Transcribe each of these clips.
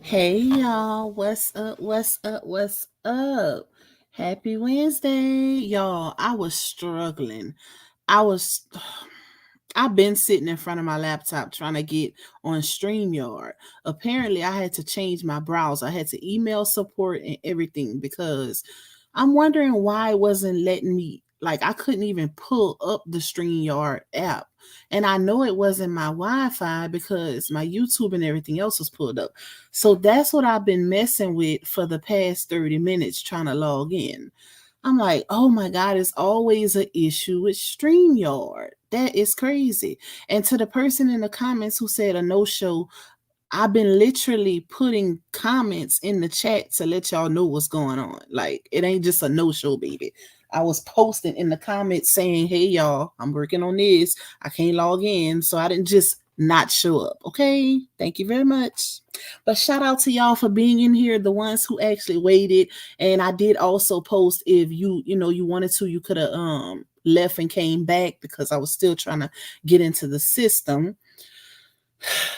Hey y'all, what's up? What's up? What's up? Happy Wednesday, y'all. I was struggling. I was I've been sitting in front of my laptop trying to get on StreamYard. Apparently, I had to change my browser. I had to email support and everything because I'm wondering why it wasn't letting me, like, I couldn't even pull up the StreamYard app. And I know it wasn't my Wi Fi because my YouTube and everything else was pulled up. So that's what I've been messing with for the past 30 minutes trying to log in. I'm like, oh my God, it's always an issue with StreamYard. That is crazy. And to the person in the comments who said a no show, I've been literally putting comments in the chat to let y'all know what's going on. Like, it ain't just a no show, baby. I was posting in the comments saying, hey, y'all, I'm working on this. I can't log in. So I didn't just not show up. Okay. Thank you very much. But shout out to y'all for being in here, the ones who actually waited. And I did also post if you wanted to, you could have left and came back because I was still trying to get into the system.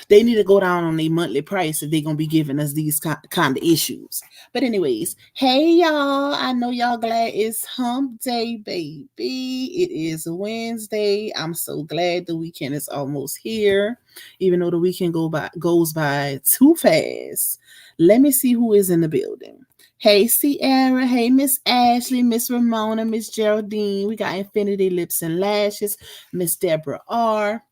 They need to go down on their monthly price if they're gonna be giving us these kind of issues. But anyways, hey y'all, I know y'all glad it's hump day, baby. It is Wednesday. I'm so glad the weekend is almost here, even though the weekend goes by too fast. Let me see who is in the building. Hey Sierra, hey Miss Ashley, Miss Ramona, Miss Geraldine. We got Infinity Lips and Lashes, Miss Deborah R.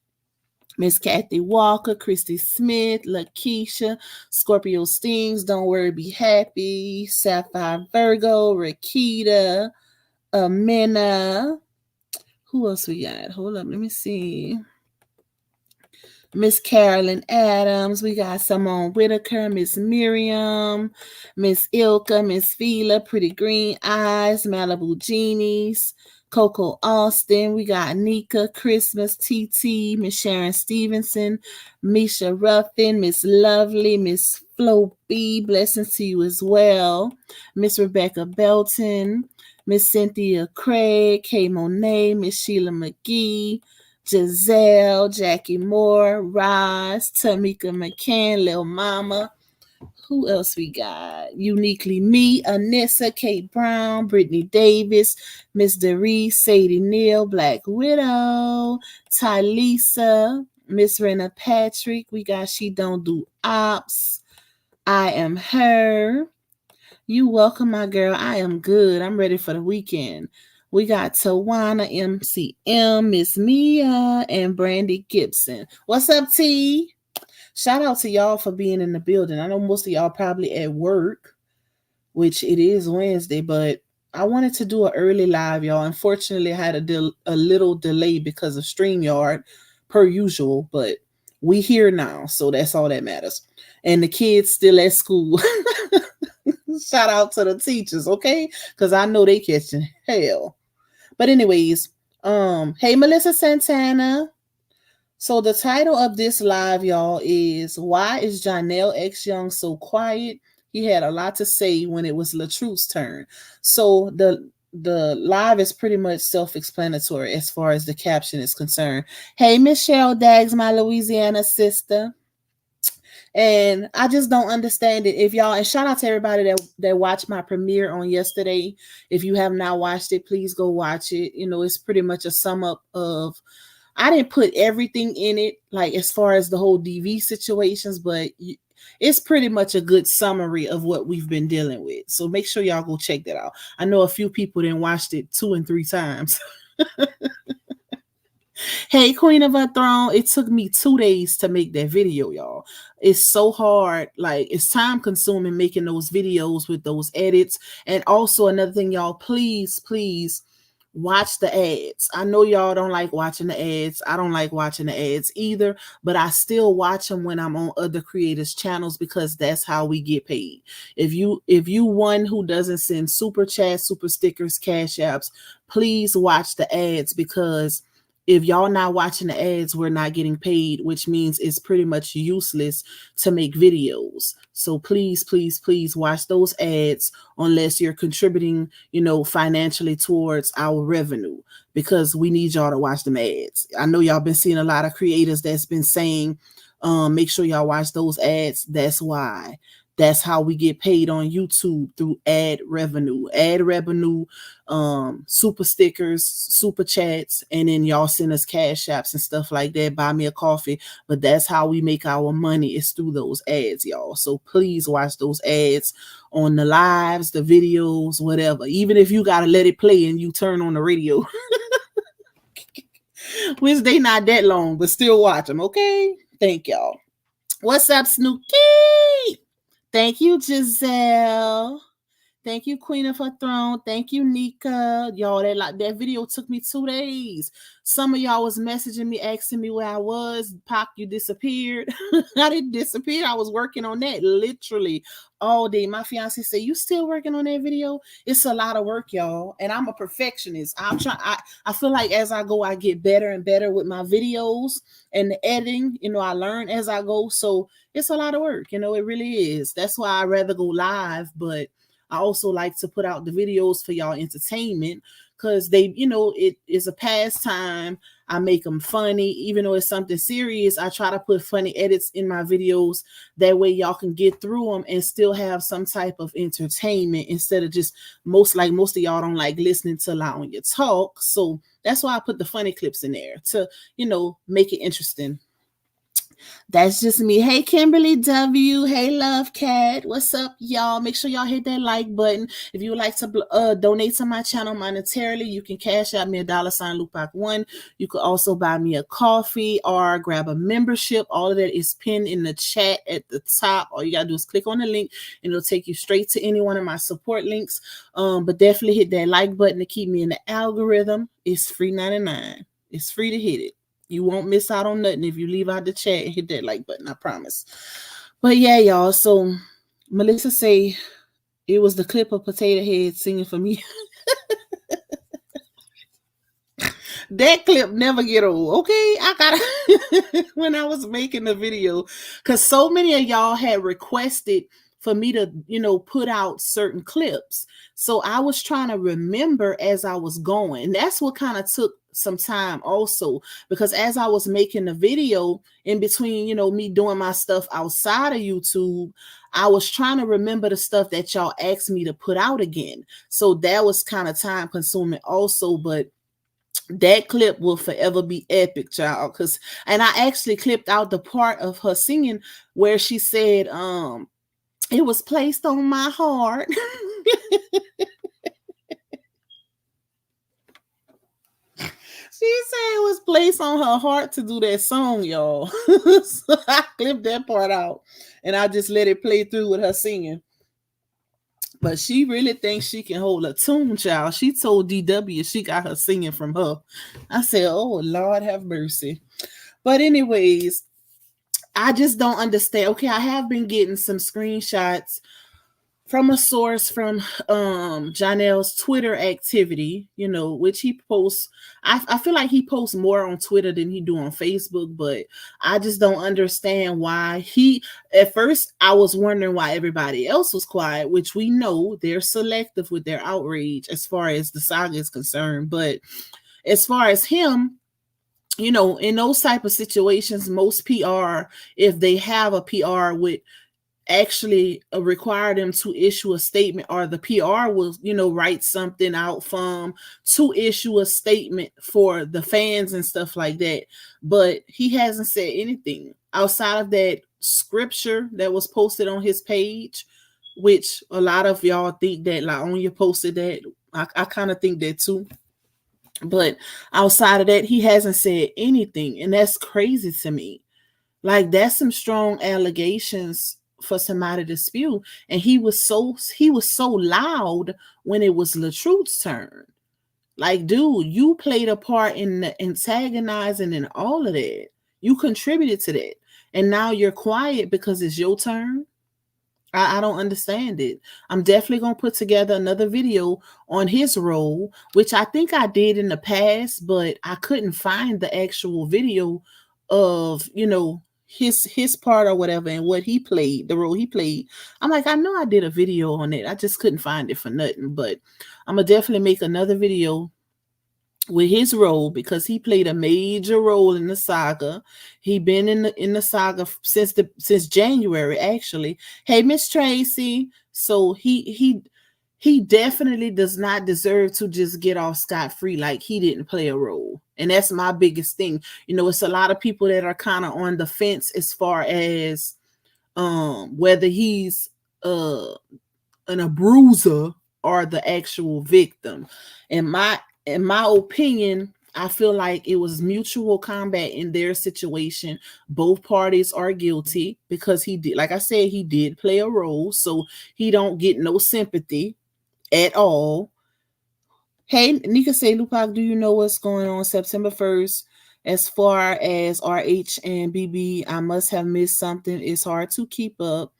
Miss Kathy Walker, Christy Smith, Lakeisha, Scorpio Stings, Don't Worry, Be Happy, Sapphire Virgo, Rakita, Amina. Who else we got? Hold up, let me see. Miss Carolyn Adams, we got Simone Whitaker, Miss Miriam, Miss Ilka, Miss Fila, Pretty Green Eyes, Malibu Genies, Coco Austin, we got Nika, Christmas, TT, Miss Sharon Stevenson, Misha Ruffin, Miss Lovely, Miss Flo B, blessings to you as well, Miss Rebecca Belton, Miss Cynthia Craig, Kay Monet, Miss Sheila McGee, Giselle, Jackie Moore, Roz, Tamika McCann, Lil Mama. Who else we got? Uniquely Me, Anissa, Kate Brown, Brittany Davis, Miss Doree, Sadie Neal, Black Widow, Tylisa, Miss Rena Patrick. We got She Don't Do Ops. I Am Her. You welcome, my girl. I am good. I'm ready for the weekend. We got Tawana MCM, Miss Mia, and Brandy Gibson. What's up, T? Shout out to y'all for being in the building. I know most of y'all probably at work, which it is Wednesday, but I wanted to do an early live, y'all. Unfortunately, I had a little delay because of StreamYard, per usual, but we here now, so that's all that matters. And the kids still at school. Shout out to the teachers, okay? Because I know they catching hell. But anyways, hey Melissa Santana. So the title of this live, y'all, is Why is Janelle X Young so quiet? He had a lot to say when it was LaTruth's turn. So the live is pretty much self-explanatory as far as the caption is concerned. Hey Michelle Daggs, my Louisiana sister. And I just don't understand it. If y'all, and shout out to everybody that watched my premiere on yesterday. If you have not watched it, please go watch it. You know, it's pretty much a sum up of, I didn't put everything in it, like as far as the whole DV situations, but it's pretty much a good summary of what we've been dealing with. So make sure y'all go check that out. I know a few people didn't watched it 2 and 3 times. Hey, Queen of a Throne, it took me 2 days to make that video, y'all. It's so hard. Like, it's time consuming making those videos with those edits. And also, another thing, y'all, please, please watch the ads. I know y'all don't like watching the ads. I don't like watching the ads either, but I still watch them when I'm on other creators' channels because that's how we get paid. If you one who doesn't send super chats, super stickers, cash apps, please watch the ads because if y'all not watching the ads, we're not getting paid, which means it's pretty much useless to make videos. So please, please, please watch those ads unless you're contributing, financially towards our revenue, because we need y'all to watch them ads. I know y'all been seeing a lot of creators that's been saying, Make sure y'all watch those ads. That's why. That's how we get paid on YouTube, through ad revenue. Ad revenue, super stickers, super chats, and then y'all send us cash apps and stuff like that. Buy me a coffee. But that's how we make our money, is through those ads, y'all. So please watch those ads on the lives, the videos, whatever. Even if you gotta let it play and you turn on the radio. Which they not that long, but still watch them, okay? Thank y'all. What's up, Snooky? Thank you, Giselle. Thank you, Queen of Her Throne. Thank you, Nika. Y'all, that video took me 2 days. Some of y'all was messaging me, asking me where I was. Pac, you disappeared. I didn't disappear. I was working on that literally all day. My fiance said, "You still working on that video?" It's a lot of work, y'all. And I'm a perfectionist. I feel like as I go, I get better and better with my videos and the editing. I learn as I go. So it's a lot of work. It really is. That's why I'd rather go live, but I also like to put out the videos for y'all entertainment, because they, it is a pastime. I make them funny. Even though it's something serious, I try to put funny edits in my videos. That way y'all can get through them and still have some type of entertainment, instead of just most of y'all don't like listening to loud you talk. So that's why I put the funny clips in there to, make it interesting. That's just me. Hey, Kimberly W. Hey, Love Cat. What's up, y'all? Make sure y'all hit that like button. If you would like to donate to my channel monetarily, you can cash out me $Lupac1. You could also buy me a coffee or grab a membership. All of that is pinned in the chat at the top. All you got to do is click on the link and it'll take you straight to any one of my support links. But definitely hit that like button to keep me in the algorithm. It's free 99. It's free to hit it. You won't miss out on nothing if you leave out the chat and hit that like button, I promise. But yeah, y'all. So Melissa say it was the clip of Potato Head singing for me. That clip never get old, okay? I gotta when I was making the video, because so many of y'all had requested for me to, put out certain clips. So I was trying to remember as I was going. And that's what kind of took some time also, because as I was making the video in between, me doing my stuff outside of YouTube, I was trying to remember the stuff that y'all asked me to put out again. So that was kind of time consuming also, but that clip will forever be epic, child. And I actually clipped out the part of her singing where she said, it was placed on my heart. She said it was placed on her heart to do that song, y'all. So I clipped that part out and I just let it play through with her singing. But she really thinks she can hold a tune, child. She told DW she got her singing from her. I said, oh, Lord have mercy. But anyways, I just don't understand. Okay, I have been getting some screenshots from a source from Janelle's Twitter activity, which he posts. I feel like he posts more on Twitter than he do on Facebook, but I just don't understand why at first I was wondering why everybody else was quiet, which we know they're selective with their outrage as far as the saga is concerned. But as far as him, in those type of situations, most PR, if they have a PR, would actually require them to issue a statement, or the PR will, write something out to issue a statement for the fans and stuff like that. But he hasn't said anything outside of that scripture that was posted on his page, which a lot of y'all think that LaOnya posted that. I kind of think that too. But outside of that, he hasn't said anything. And that's crazy to me. Like, that's some strong allegations for somebody to spew. And he was so loud when it was LaTruth's turn. Like, dude, you played a part in the antagonizing and all of that. You contributed to that. And now you're quiet because it's your turn. I don't understand it. I'm definitely going to put together another video on his role, which I think I did in the past, but I couldn't find the actual video of, his part or whatever and what he played, the role he played. I'm like, I know I did a video on it. I just couldn't find it for nothing, but I'm going to definitely make another video with his role, because he played a major role in the saga. He been in the saga since January, actually. Hey, Miss Tracy. So he definitely does not deserve to just get off scot-free like he didn't play a role. And that's my biggest thing. It's a lot of people that are kind of on the fence as far as whether he's an abuser or the actual victim. In my opinion, I feel like it was mutual combat in their situation. Both parties are guilty because he did, like I said, he did play a role, so he don't get no sympathy at all. Hey, Nika say, Lupac, do you know what's going on September 1st? As far as RH and BB, I must have missed something. It's hard to keep up.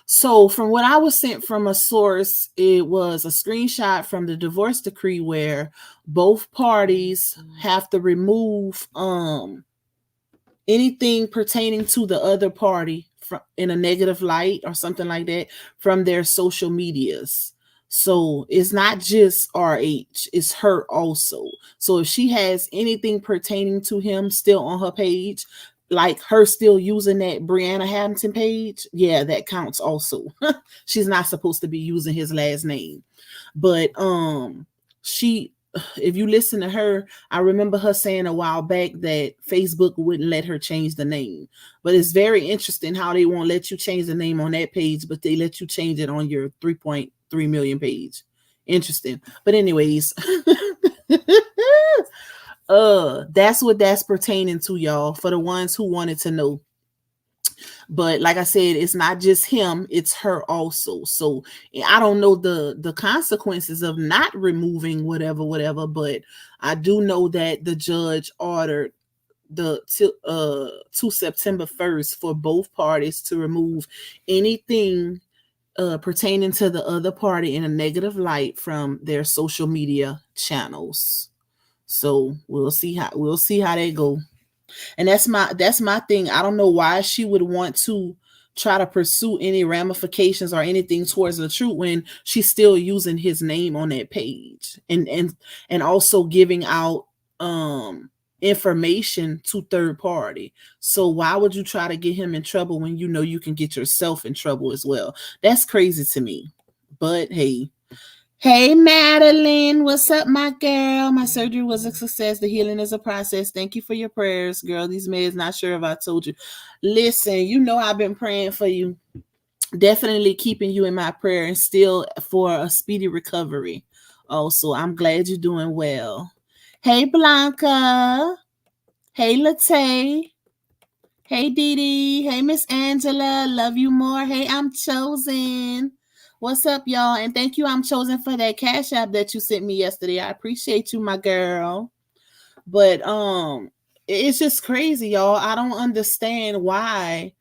So, from what I was sent from a source, it was a screenshot from the divorce decree where both parties have to remove anything pertaining to the other party in a negative light or something like that from their social medias. So it's not just RH, it's her also. So if she has anything pertaining to him still on her page, like her still using that Brianna Hampton page, yeah, that counts also. She's not supposed to be using his last name. But she, if you listen to her, I remember her saying a while back that Facebook wouldn't let her change the name. But it's very interesting how they won't let you change the name on that page, but they let you change it on your 3.3 million page. Interesting. But anyways, that's what that's pertaining to, y'all, for the ones who wanted to know. But like I said, it's not just him, it's her also. So I don't know the consequences of not removing whatever, but I do know that the judge ordered to September 1st for both parties to remove anything pertaining to the other party in a negative light from their social media channels. So we'll see how they go. And that's my thing. I don't know why she would want to try to pursue any ramifications or anything towards LaTruth when she's still using his name on that page and also giving out information to third party. So why would you try to get him in trouble when you know you can get yourself in trouble as well? That's crazy to me. But hey, Madeline, what's up, my girl? My surgery was a success. The healing is a process. Thank you for your prayers, girl. These meds, not sure if I told you. Listen, I've been praying for you. Definitely keeping you in my prayer and still for a speedy recovery. Also, I'm glad you're doing well. Hey, Blanca. Hey, Latte. Hey, Dee. Hey, Miss Angela. Love you more. Hey, I'm Chosen. What's up, y'all? And thank you, I'm Chosen, for that Cash App that you sent me yesterday. I appreciate you, my girl. But it's just crazy, y'all. I don't understand why.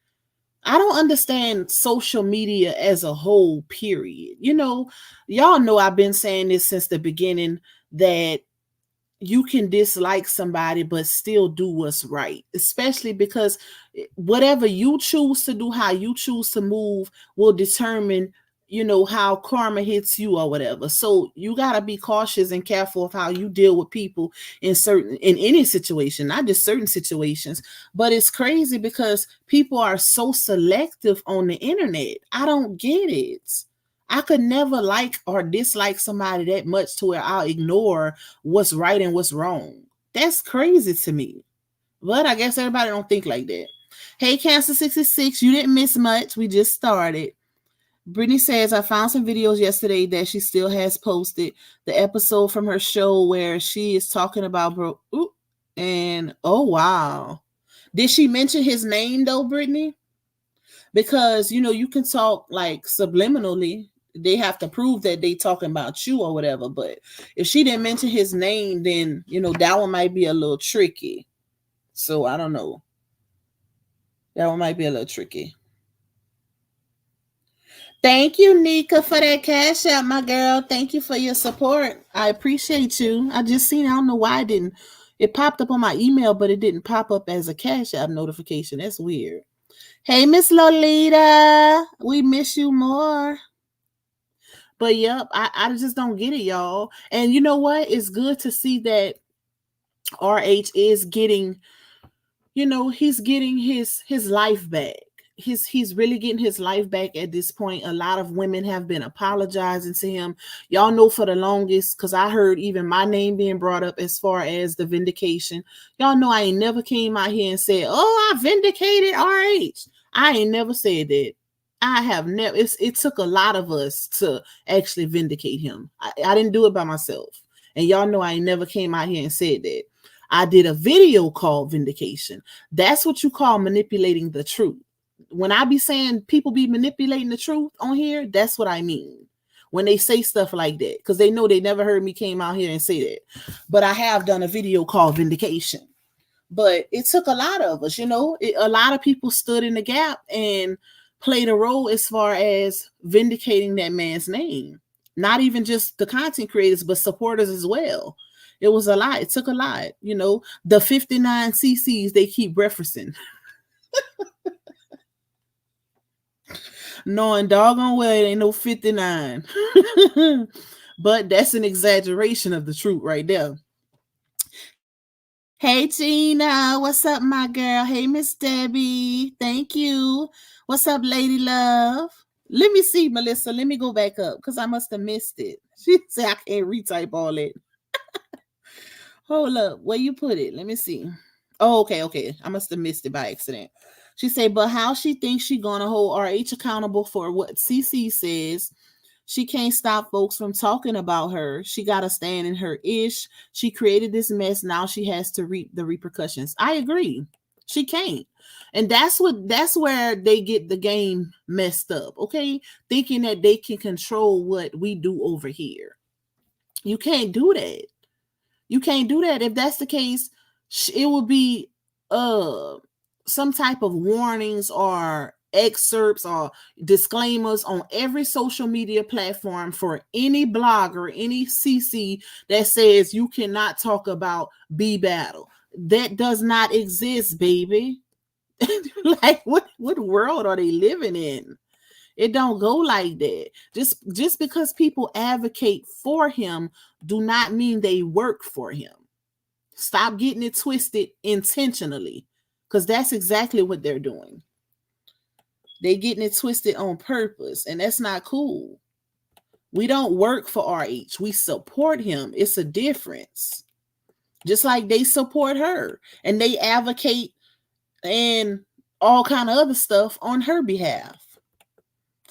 I don't understand social media as a whole, period. Y'all know I've been saying this since the beginning that you can dislike somebody but still do what's right, especially because whatever you choose to do, how you choose to move will determine how karma hits you or whatever. So you got to be cautious and careful of how you deal with people in any situation, not just certain situations. But it's crazy because people are so selective on the internet. I don't get it. I could never like or dislike somebody that much to where I'll ignore what's right and what's wrong. That's crazy to me. But I guess everybody don't think like that. Hey, Cancer 66, you didn't miss much. We just started. Brittany says, I found some videos yesterday that she still has posted. The episode from her show where she is talking about and oh, wow. Did she mention his name though, Brittany? Because, you can talk like subliminally. They have to prove that they talking about you or whatever. But if she didn't mention his name, then, that one might be a little tricky. So I don't know. That one might be a little tricky. Thank you, Nika, for that Cash App, my girl. Thank you for your support. I appreciate you. I just seen, I don't know why it popped up on my email, but it didn't pop up as a Cash App notification. That's weird. Hey, Miss Lolita, we miss you more. But yep, I just don't get it, y'all. And you know what? It's good to see that RH is getting, he's getting his life back. He's really getting his life back at this point. A lot of women have been apologizing to him. Y'all know for the longest, because I heard even my name being brought up as far as the vindication. Y'all know I ain't never came out here and said, oh, I vindicated RH. I ain't never said that. I have never. It took a lot of us to actually vindicate him. I didn't do it by myself. And y'all know I ain't never came out here and said that. I did a video called Vindication. That's what you call manipulating the truth. When I be saying people be manipulating the truth on here, that's what I mean. When they say stuff like that, because they know they never heard me came out here and say that. But I have done a video called Vindication. But it took a lot of us, a lot of people stood in the gap and played a role as far as vindicating that man's name. Not even just the content creators, but supporters as well. It was a lot. It took a lot. The 59 CCs they keep referencing. Knowing doggone well it ain't no 59. But that's an exaggeration of the truth right there. Hey, Tina. What's up, my girl? Hey, Miss Debbie. Thank you. What's up, Lady Love? Let me see, Melissa. Let me go back up because I must have missed it. She said I can't retype all that. Hold up. Where you put it? Let me see. Oh, okay. I must have missed it by accident. She said, but how she thinks she gonna hold RH accountable for what CC says. She can't stop folks from talking about her. She gotta stand in her ish. She created this mess. Now she has to reap the repercussions. I agree. She can't. And that's where they get the game messed up. Okay. Thinking that they can control what we do over here. You can't do that. You can't do that. If that's the case, it will be some type of warnings or excerpts or disclaimers on every social media platform for any blogger, any CC that says you cannot talk about B battle. That does not exist, baby. Like what world are they living in? It don't go like that. Just because people advocate for him do not mean they work for him. Stop getting it twisted intentionally, because that's exactly what they're doing. They getting it twisted on purpose, and that's not cool. We don't work for RH. We support him. It's a difference. Just like they support her and they advocate and all kind of other stuff on her behalf.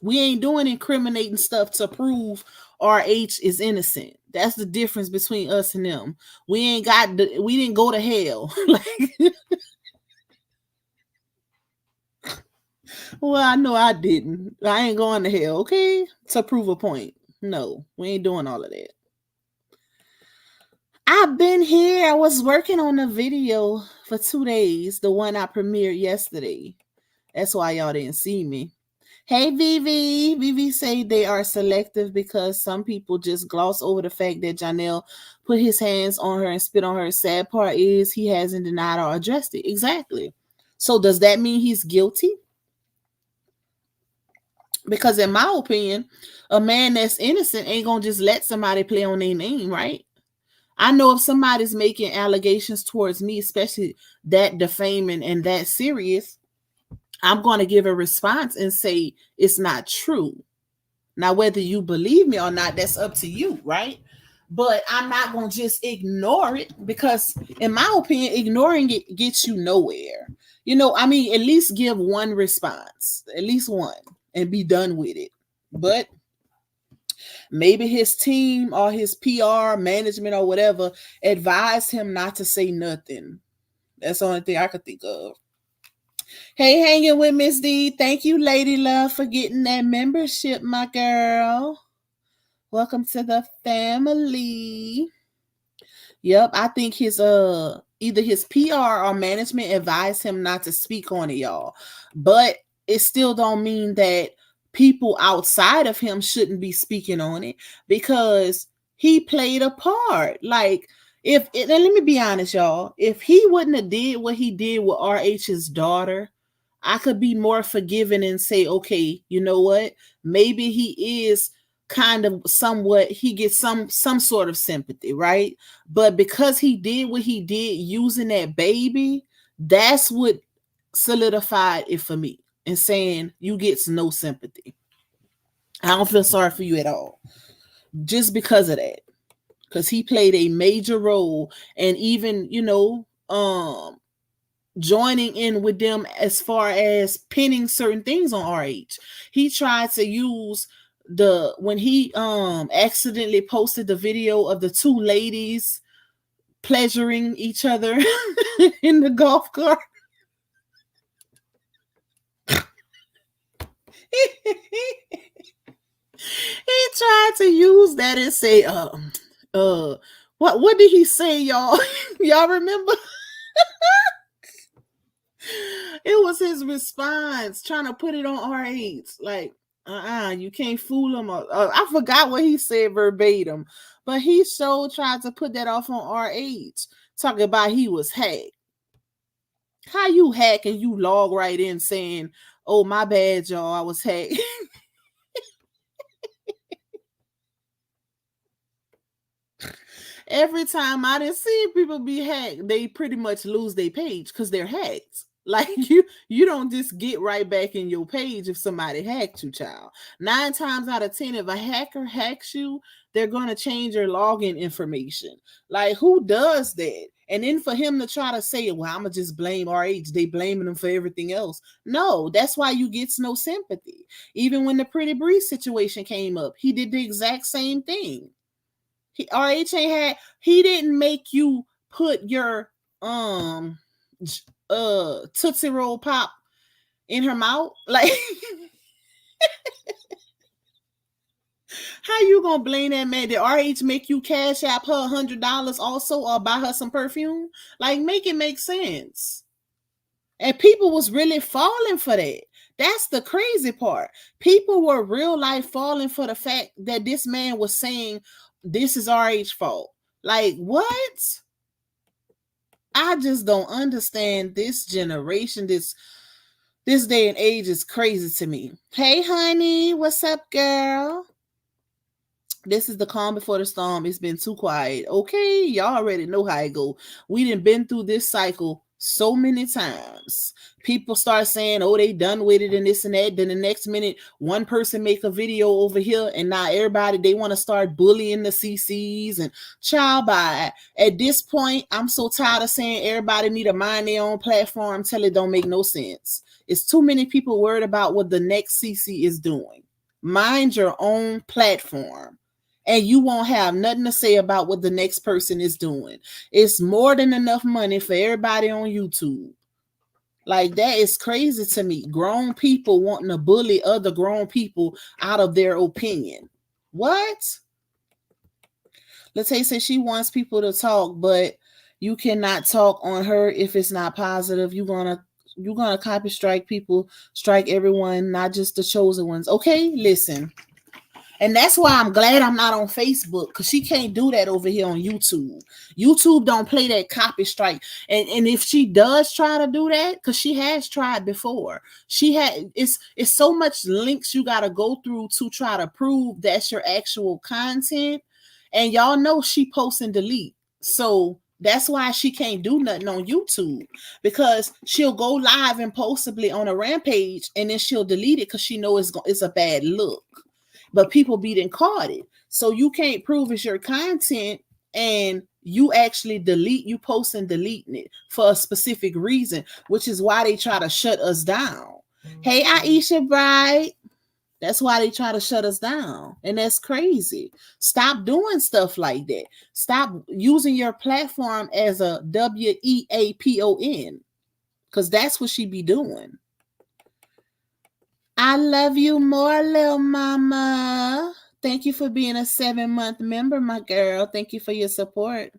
We ain't doing incriminating stuff to prove RH is innocent. That's the difference between us and them. We didn't go to hell. Well, I know I didn't. I ain't going to hell, okay? To prove a point. No, we ain't doing all of that. I've been here. I was working on a video for 2 days. The one I premiered yesterday. That's why y'all didn't see me. Hey, Vivi. Vivi say they are selective because some people just gloss over the fact that Johnell put his hands on her and spit on her. Sad part is he hasn't denied or addressed it. Exactly. So does that mean he's guilty? Because in my opinion, a man that's innocent ain't going to just let somebody play on their name, right? I know if somebody's making allegations towards me, especially that defaming and that serious, I'm going to give a response and say it's not true. Now, whether you believe me or not, that's up to you, right? But I'm not going to just ignore it because, in my opinion, ignoring it gets you nowhere. At least give one response, at least one, and be done with it. But maybe his team or his PR management or whatever advised him not to say nothing. That's the only thing I could think of. Hey, hanging with Miss D. Thank you, Lady Love, for getting that membership, my girl. Welcome to the family. Yep, I think his either his PR or management advised him not to speak on it, y'all. But it still don't mean that people outside of him shouldn't be speaking on it, because he played a part. Like, and let me be honest, y'all, if he wouldn't have did what he did with RH's daughter, I could be more forgiving and say, okay, you know what? Maybe he is kind of somewhat, he gets some sort of sympathy, right? But because he did what he did using that baby, that's what solidified it for me and saying you gets no sympathy. I don't feel sorry for you at all just because of that, because he played a major role, and even joining in with them as far as pinning certain things on RH. He tried to use when he accidentally posted the video of the two ladies pleasuring each other in the golf cart. He tried to use that and say, what did he say, y'all? Y'all remember? It was his response trying to put it on RH. Like, you can't fool him. I forgot what he said verbatim, but he so tried to put that off on RH, talking about he was hacked. How you hack and you log right in saying, oh, my bad, y'all, I was hacked. Every time I didn't see people be hacked, they pretty much lose their page because they're hacked. Like you don't just get right back in your page if somebody hacked you, child. 9 times out of 10, if a hacker hacks you, they're going to change your login information. Like, who does that? And then for him to try to say, well, I'm going to just blame RH, they blaming them for everything else. No, that's why you get no sympathy. Even when the Pretty Bree situation came up, he did the exact same thing. RH he didn't make you put your Tootsie Roll Pop in her mouth. Like, how you gonna blame that man? Did RH make you cash app her $100 also, or buy her some perfume? Like, make it make sense. And people was really falling for that. That's the crazy part. People were real life falling for the fact that this man was saying this is RH fault. Like, what? I just don't understand this generation. This day and age is crazy to me. Hey, honey, what's up, girl? This is the calm before the storm. It's been too quiet. Okay, y'all already know how it go. We done been through this cycle so many times. People start saying, oh, they done with it and this and that. Then the next minute, one person make a video over here, and now everybody, they want to start bullying the CCs and child by. At this point, I'm so tired of saying everybody need to mind their own platform till it don't make no sense. It's too many people worried about what the next CC is doing. Mind your own platform, and you won't have nothing to say about what the next person is doing. It's more than enough money for everybody on YouTube. Like, that is crazy to me. Grown people wanting to bully other grown people out of their opinion. What? Latae says she wants people to talk, but you cannot talk on her if it's not positive. You're gonna copy strike people, strike everyone, not just the chosen ones. Okay, listen. And that's why I'm glad I'm not on Facebook, because she can't do that over here on YouTube. YouTube don't play that copy strike. And if she does try to do that, because she has tried before, it's so much links you got to go through to try to prove that's your actual content. And y'all know she posts and delete. So that's why she can't do nothing on YouTube, because she'll go live impulsively on a rampage and then she'll delete it because she knows it's a bad look. But people being caught it. So you can't prove it's your content, and you actually you post and deleting it for a specific reason, which is why they try to shut us down. Hey, Aisha Bright. That's why they try to shut us down. And that's crazy. Stop doing stuff like that. Stop using your platform as a WEAPON, because that's what she be doing. I love you more, little mama. Thank you for being a 7-month member, my girl. Thank you for your support.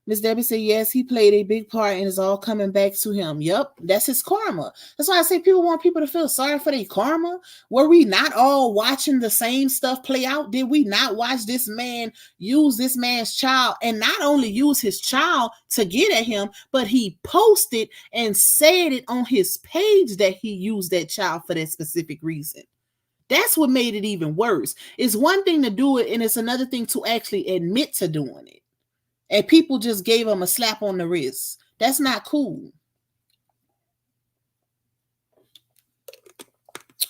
Miss Debbie said, yes, he played a big part and it's all coming back to him. Yep, that's his karma. That's why I say people want people to feel sorry for their karma. Were we not all watching the same stuff play out? Did we not watch this man use this man's child, and not only use his child to get at him, but he posted and said it on his page that he used that child for that specific reason? That's what made it even worse. It's one thing to do it, and it's another thing to actually admit to doing it. And people just gave him a slap on the wrist. That's not cool.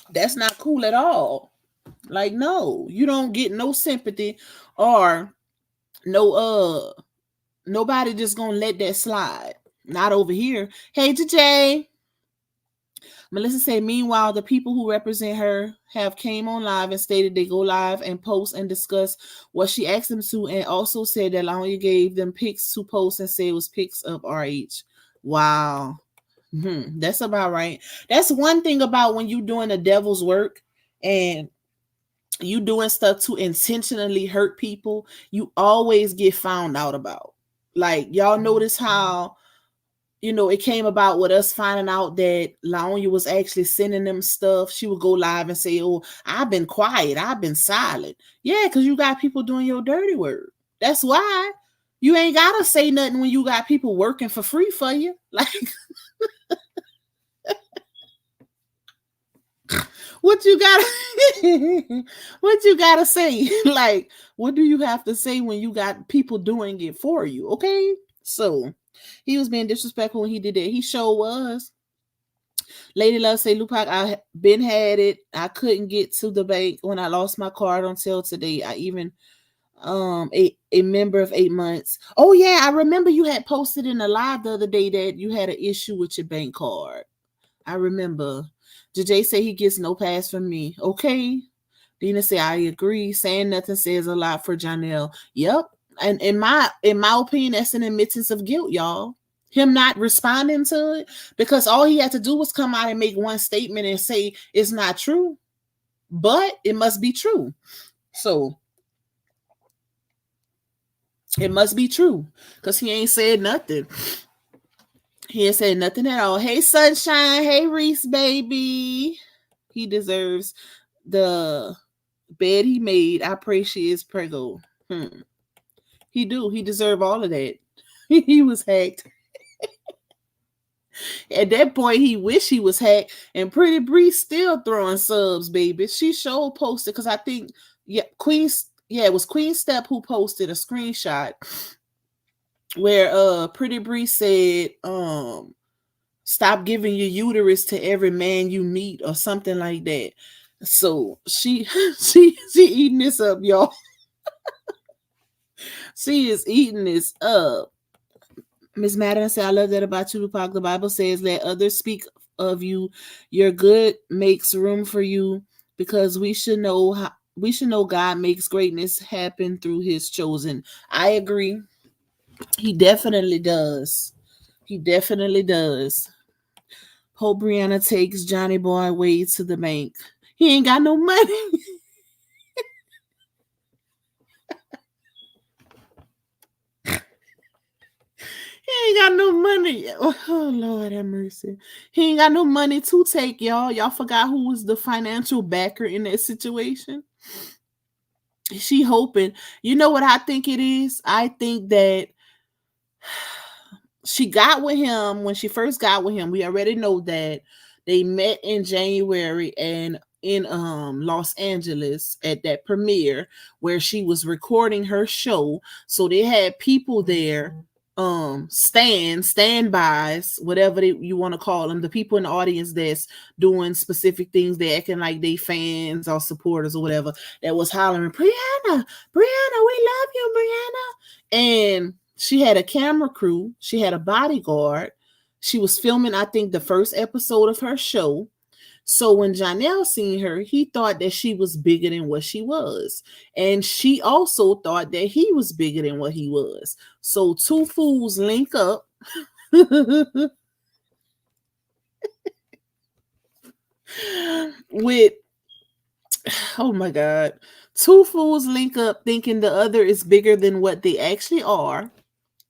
That's not cool at all. Like, no, you don't get no sympathy or no nobody just gonna let that slide. Not over here. Hey, JJ. Melissa said, meanwhile, the people who represent her have came on live and stated they go live and post and discuss what she asked them to, and also said that Lanya gave them pics to post and say it was pics of RH. Wow. That's about right. That's one thing about when you doing the devil's work and you doing stuff to intentionally hurt people, you always get found out about. Like, y'all notice how, it came about with us finding out that Laonya was actually sending them stuff. She would go live and say, oh, I've been quiet. I've been silent. Yeah, because you got people doing your dirty work. That's why. You ain't got to say nothing when you got people working for free for you. Like, what you gotta say? Like, what do you have to say when you got people doing it for you? Okay, so he was being disrespectful when he did that. He sure was. Lady Love say, Lupac, I been had it. I couldn't get to the bank when I lost my card until today. I even a member of 8 months. Oh yeah, I remember you had posted in the live the other day that you had an issue with your bank card. I remember. JJ say he gets no pass from me. Okay. Dina say I agree. Saying nothing says a lot for Johnell. Yep. And in my opinion, that's an admittance of guilt, y'all. Him not responding to it, because all he had to do was come out and make one statement and say it's not true, but it must be true. So it must be true because he ain't said nothing. He ain't said nothing at all. Hey, Sunshine. Hey, Reese, baby. He deserves the bed he made. I pray she is prego. He do. He deserve all of that. He was hacked. At that point, he wish he was hacked. And Pretty Bree still throwing subs, baby. She sure posted, because I think, it was Queen Step who posted a screenshot where Pretty Bree said, stop giving your uterus to every man you meet, or something like that. So she eating this up, y'all. She is eating this up. Miss Madden said, I love that about you, Lupac. The Bible says, let others speak of you. Your good makes room for you, because we should know God makes greatness happen through his chosen. I agree. He definitely does. He definitely does. Hope Brianna takes Johnny Boy way to the bank. He ain't got no money. He ain't got no money. Oh, Lord have mercy. He ain't got no money to take, y'all. Y'all forgot who was the financial backer in that situation? She hoping. You know what I think it is? I think that she got with him when she first got with him. We already know that they met in January and in Los Angeles at that premiere where she was recording her show. So they had people there, standbys, whatever you want to call them, the people in the audience that's doing specific things, they acting like they fans or supporters or whatever, that was hollering, Brianna, we love you, Brianna. And she had a camera crew, she had a bodyguard, she was filming, I think, the first episode of her show. So when Janelle seen her, he thought that she was bigger than what she was. And she also thought that he was bigger than what he was. So two fools link up. With, oh my God, two fools link up thinking the other is bigger than what they actually are.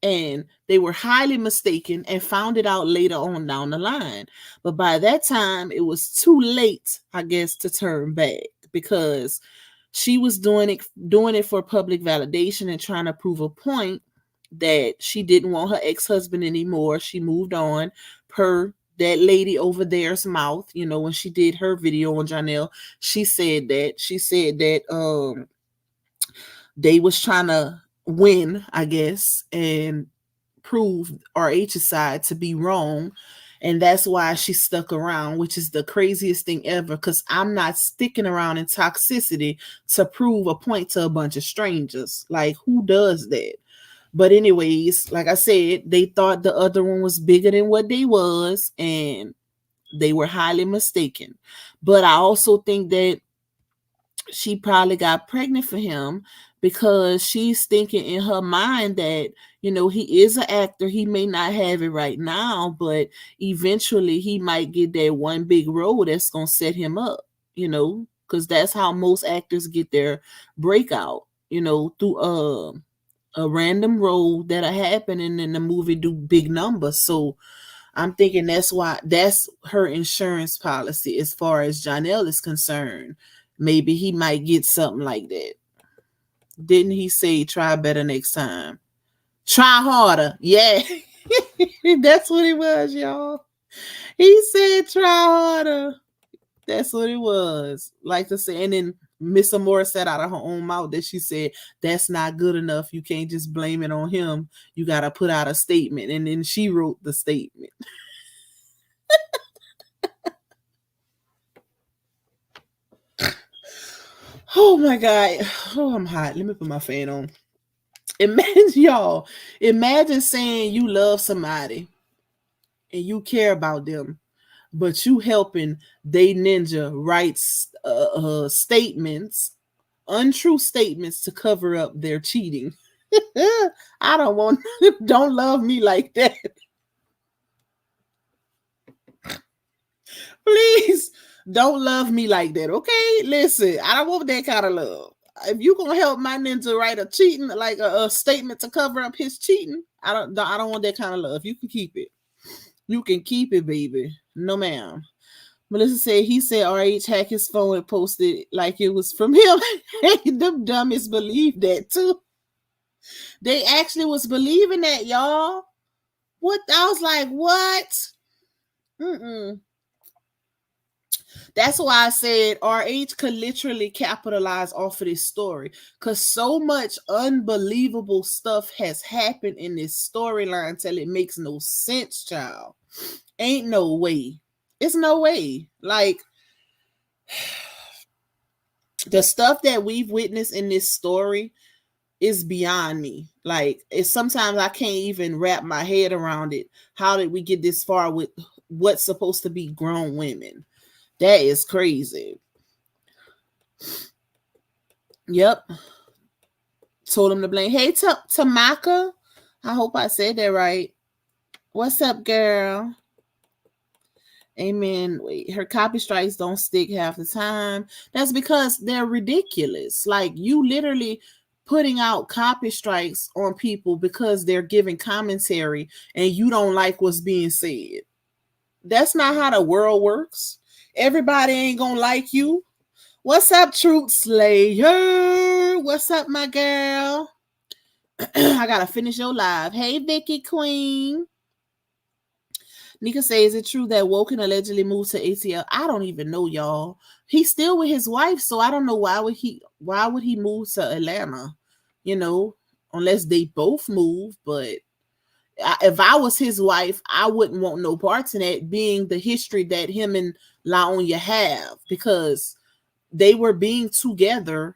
And they were highly mistaken and found it out later on down the line. But by that time, it was too late, I guess, to turn back, because she was doing it for public validation and trying to prove a point that she didn't want her ex-husband anymore. She moved on per that lady over there's mouth. You know, when she did her video on Janelle, she said that they was trying to win, I guess, and prove RH's side to be wrong. And that's why she stuck around, which is the craziest thing ever, because I'm not sticking around in toxicity to prove a point to a bunch of strangers. Like, who does that? But anyways, like I said, they thought the other one was bigger than what they was, and they were highly mistaken. But I also think that she probably got pregnant for him because she's thinking in her mind that, you know, he is an actor. He may not have it right now, but eventually he might get that one big role that's going to set him up, you know, because that's how most actors get their breakout, you know, through a random role that'll happen and then the movie do big numbers. So I'm thinking that's why, that's her insurance policy as far as Janelle is concerned. Maybe he might get something like that. Didn't he say try better next time? Try harder. Yeah. That's what it was, y'all. He said try harder. That's what it was. Like to say, and then Miss Amore said out of her own mouth that she said, that's not good enough. You can't just blame it on him. You got to put out a statement. And then she wrote the statement. Oh my God. Oh, I'm hot. Let me put my fan on. Imagine saying you love somebody and you care about them, but you helping they ninja write statements, untrue statements to cover up their cheating. I don't want, don't love me like that. Please don't love me like that, okay? Listen, I don't want that kind of love. If you gonna help my ninja write a cheating, like a statement to cover up his cheating, I don't want that kind of love. You can keep it. You can keep it, baby. No, ma'am. Melissa said he said RH hacked his phone and posted like it was from him. Them dummies believe that too. They actually was believing that, y'all. What? I was like, what? That's why I said RH could literally capitalize off of this story, because so much unbelievable stuff has happened in this storyline till it makes no sense, child. Ain't no way. It's no way. Like, the stuff that we've witnessed in this story is beyond me. Like, it's sometimes I can't even wrap my head around it. How did we get this far with what's supposed to be grown women? That is crazy. Yep. Told him to blame. Hey, Tamaka. I hope I said that right. What's up, girl? Amen. Wait, her copy strikes don't stick half the time. That's because they're ridiculous. Like, you literally putting out copy strikes on people because they're giving commentary and you don't like what's being said. That's not how the world works. Everybody ain't gonna like you. What's up, Truth Slayer? What's up, my girl? I gotta finish your live. Hey, Vicky Queen. Nika says, is it true that Woken allegedly moved to ATL? I don't even know, y'all. He's still with his wife, so I don't know why would he move to Atlanta, you know, unless they both move. But if I was his wife, I wouldn't want no parts in that, being the history that him and LaOnya have, because they were being together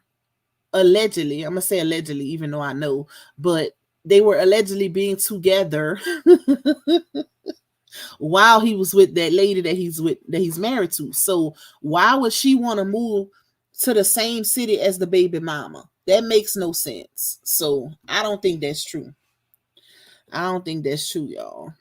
allegedly. I'm gonna say allegedly, even though I know, but they were allegedly being together while he was with that lady that he's married to. So why would she want to move to the same city as the baby mama? That makes no sense. So I don't think that's true. I don't think that's true, y'all.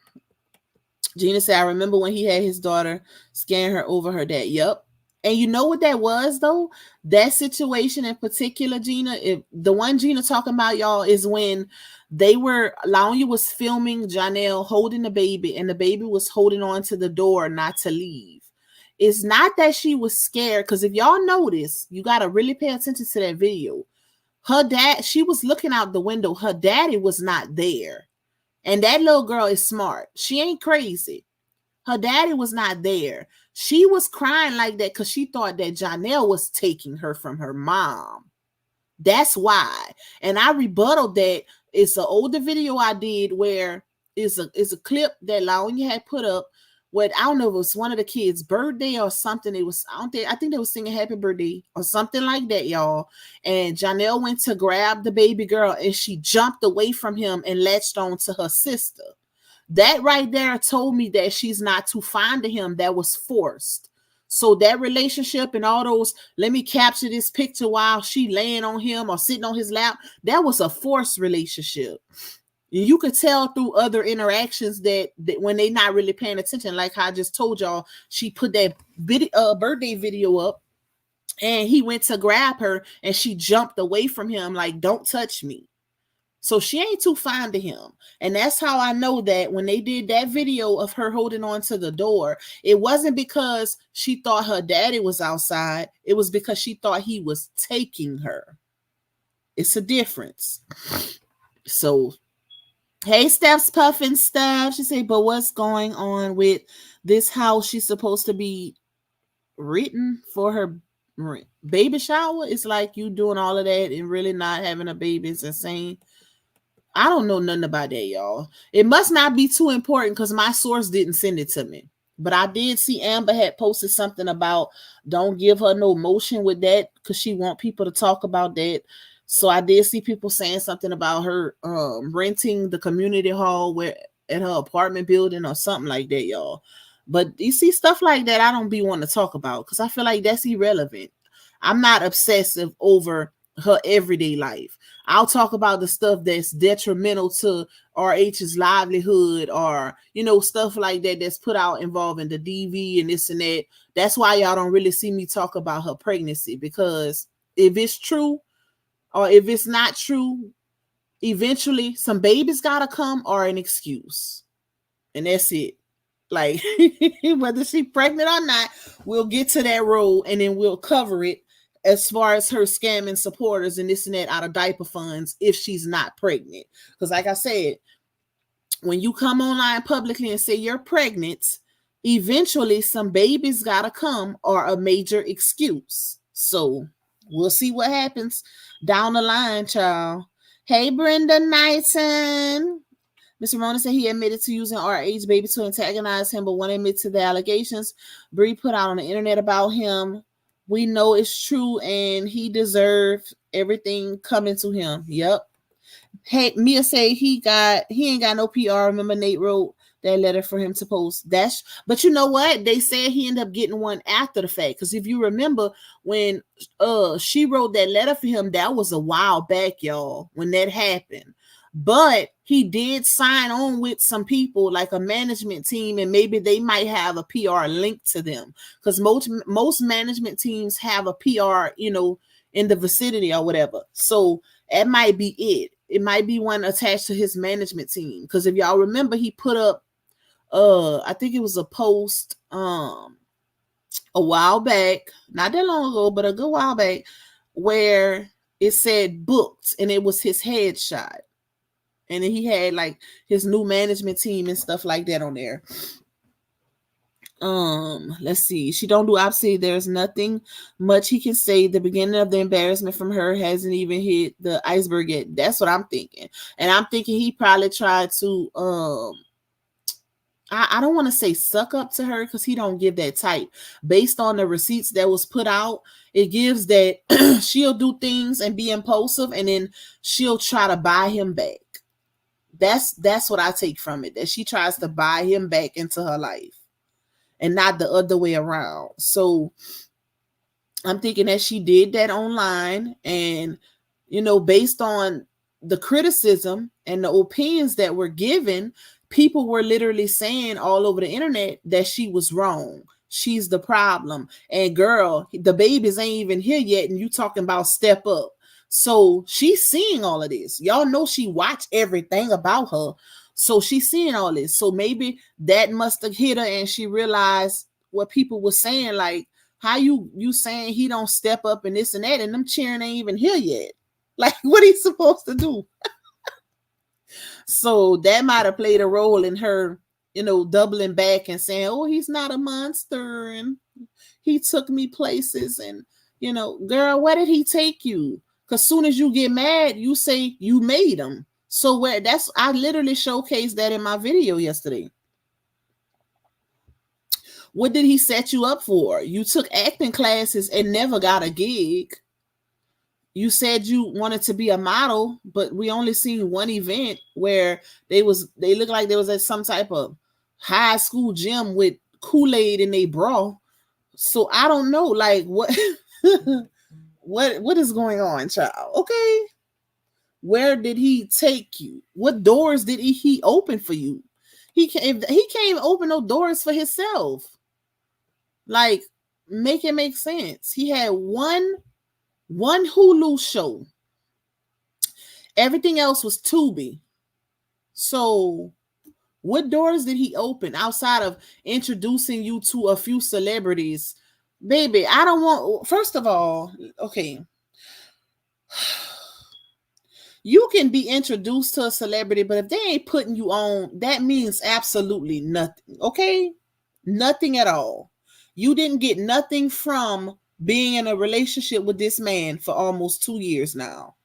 Gina said, I remember when he had his daughter scan her over her dad. Yep. And you know what that was, though? That situation in particular, Gina, the one Gina talking about, y'all, is when LaOnya was filming Johnell holding the baby, and the baby was holding on to the door not to leave. It's not that she was scared, because if y'all notice, you got to really pay attention to that video. Her dad, she was looking out the window. Her daddy was not there. And that little girl is smart. She ain't crazy. Her daddy was not there. She was crying like that because she thought that Johnell was taking her from her mom. That's why. And I rebutted that. It's an older video I did where it's a clip that Laonya had put up. What I don't know if it was one of the kids' birthday or something. It was I think they was singing happy birthday or something like that, y'all. And Janelle went to grab the baby girl and she jumped away from him and latched on to her sister. That right there told me that she's not too fond of him. That was forced. So that relationship and all those, let me capture this picture while she laying on him or sitting on his lap, that was a forced relationship. You could tell through other interactions that when they not really paying attention, like I just told y'all, she put that birthday video up and he went to grab her and she jumped away from him like, don't touch me. So she ain't too fond of him. And that's how I know that when they did that video of her holding on to the door, it wasn't because she thought her daddy was outside. It was because she thought he was taking her. It's a difference. So, hey, Steph's puffing stuff. She said, but what's going on with this house? She's supposed to be written for her baby shower. It's like you doing all of that and really not having a baby is insane. I don't know nothing about that, y'all. It must not be too important because my source didn't send it to me. But I did see Amber had posted something about don't give her no motion with that because she want people to talk about that. So I did see people saying something about her renting the community hall where at her apartment building or something like that, y'all. But you see stuff like that, I don't be wanting to talk about because I feel like that's irrelevant. I'm not obsessive over her everyday life. I'll talk about the stuff that's detrimental to RH's livelihood or, stuff like that that's put out involving the DV and this and that. That's why y'all don't really see me talk about her pregnancy, because if it's true or if it's not true, eventually some babies gotta come or an excuse. And that's it. Like, whether she's pregnant or not, we'll get to that road and then we'll cover it as far as her scamming supporters and this and that out of diaper funds if she's not pregnant. Because like I said, when you come online publicly and say you're pregnant, eventually some babies gotta come or a major excuse. So we'll see what happens down the line, child. Hey, Brenda Knighton. Mr. Rona said he admitted to using RH baby to antagonize him, but won't admit to the allegations Bree put out on the internet about him. We know it's true and he deserved everything coming to him. Yep. Hey, Mia said he ain't got no PR. Remember Nate wrote that letter for him to post. But you know what? They said he ended up getting one after the fact. Because if you remember when she wrote that letter for him, that was a while back, y'all, when that happened. But he did sign on with some people like a management team, and maybe they might have a PR link to them, because most management teams have a PR, in the vicinity or whatever. So that might be it. It might be one attached to his management team. Because if y'all remember, he put up, I think it was a post a while back, not that long ago, but a good while back, where it said booked, and it was his headshot. And then he had like his new management team and stuff like that on there. Let's see. She don't do opposite. There's nothing much he can say. The beginning of the embarrassment from her hasn't even hit the iceberg yet. That's what I'm thinking. And I'm thinking he probably tried to I don't want to say suck up to her, because he don't give that type. Based on the receipts that was put out, it gives that she'll do things and be impulsive, and then she'll try to buy him back. That's what I take from it, that she tries to buy him back into her life and not the other way around. So I'm thinking that she did that online, and, based on the criticism and the opinions that were given, people were literally saying all over the internet that she was wrong. She's the problem. And girl, the babies ain't even here yet, and you talking about step up. So she's seeing all of this. Y'all know she watched everything about her. So she's seeing all this. So maybe that must have hit her, and she realized what people were saying, like, how you saying he don't step up and this and that, and them cheering ain't even here yet. Like, what he supposed to do? So that might have played a role in her doubling back and saying, oh, he's not a monster and he took me places. And, girl, where did he take you? Because soon as you get mad, you say you made him. So I literally showcased that in my video yesterday. What did he set you up for? You took acting classes and never got a gig. You said you wanted to be a model, but we only seen one event where they looked like they was at some type of high school gym with Kool-Aid in their bra. So I don't know, like what what is going on, child? Okay. Where did he take you? What doors did he open for you? He can't open no doors for himself. Like, make it make sense. He had one Hulu show. Everything else was Tubi. So what doors did he open outside of introducing you to a few celebrities? Baby, I don't want, first of all, okay. You can be introduced to a celebrity, but if they ain't putting you on, that means absolutely nothing. Okay? Nothing at all. You didn't get nothing from being in a relationship with this man for almost 2 years now.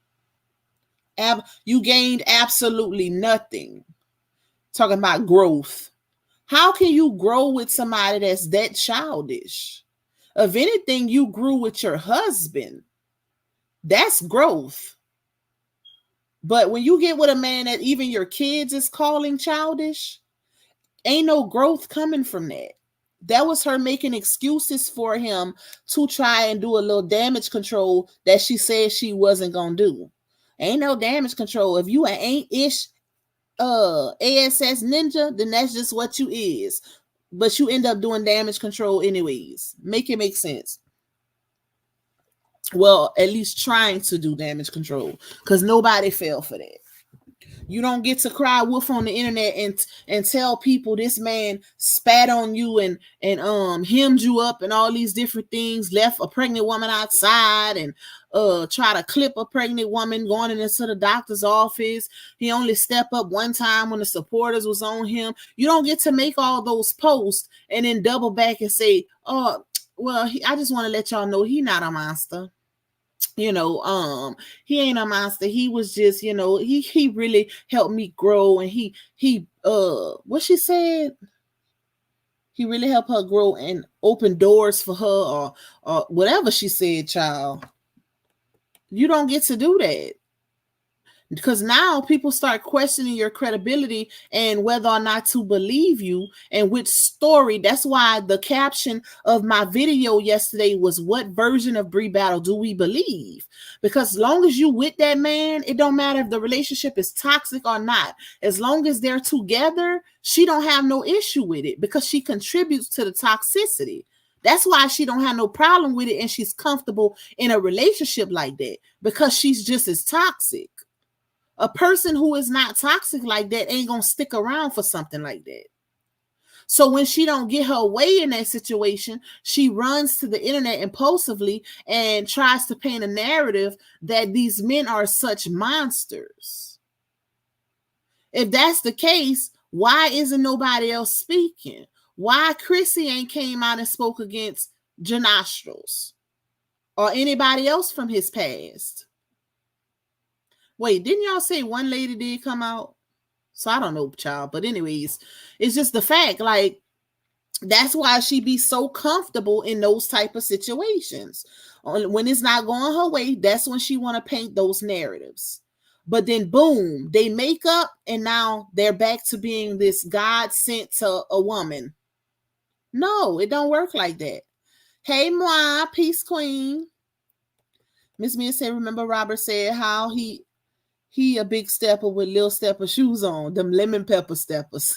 You gained absolutely nothing. Talking about growth. How can you grow with somebody that's that childish? If anything, you grew with your husband. That's growth. But when you get with a man that even your kids is calling childish, ain't no growth coming from that. That was her making excuses for him to try and do a little damage control that she said she wasn't going to do. Ain't no damage control. If you an ain't-ish ASS ninja, then that's just what you is. But you end up doing damage control anyways. Make it make sense. Well, at least trying to do damage control, because nobody fell for that. You don't get to cry wolf on the internet and tell people this man spat on you and hemmed you up and all these different things, left a pregnant woman outside and try to clip a pregnant woman going into the doctor's office. He only stepped up one time when the supporters was on him. You don't get to make all those posts and then double back and say, oh, well, I just want to let y'all know he not a monster. He ain't a monster. He was just, he really helped me grow. And he what she said, he really helped her grow and open doors for her or whatever she said, child. You don't get to do that. Because now people start questioning your credibility and whether or not to believe you and which story. That's why the caption of my video yesterday was, what version of Bree Battle do we believe? Because as long as you with that man, it don't matter if the relationship is toxic or not. As long as they're together, she don't have no issue with it because she contributes to the toxicity. That's why she don't have no problem with it and she's comfortable in a relationship like that, because she's just as toxic. A person who is not toxic like that ain't going to stick around for something like that. So when she don't get her way in that situation, she runs to the internet impulsively and tries to paint a narrative that these men are such monsters. If that's the case, why isn't nobody else speaking? Why Chrissy ain't came out and spoke against Janelle or anybody else from his past? Wait, didn't y'all say one lady did come out? So I don't know, child. But anyways, it's just the fact, like, that's why she be so comfortable in those type of situations. When it's not going her way, that's when she want to paint those narratives. But then boom, they make up and now they're back to being this God sent to a woman. No, it don't work like that. Hey, moi, peace queen. Miss Mia said, remember Robert said how he a big stepper with little stepper shoes on, them lemon pepper steppers.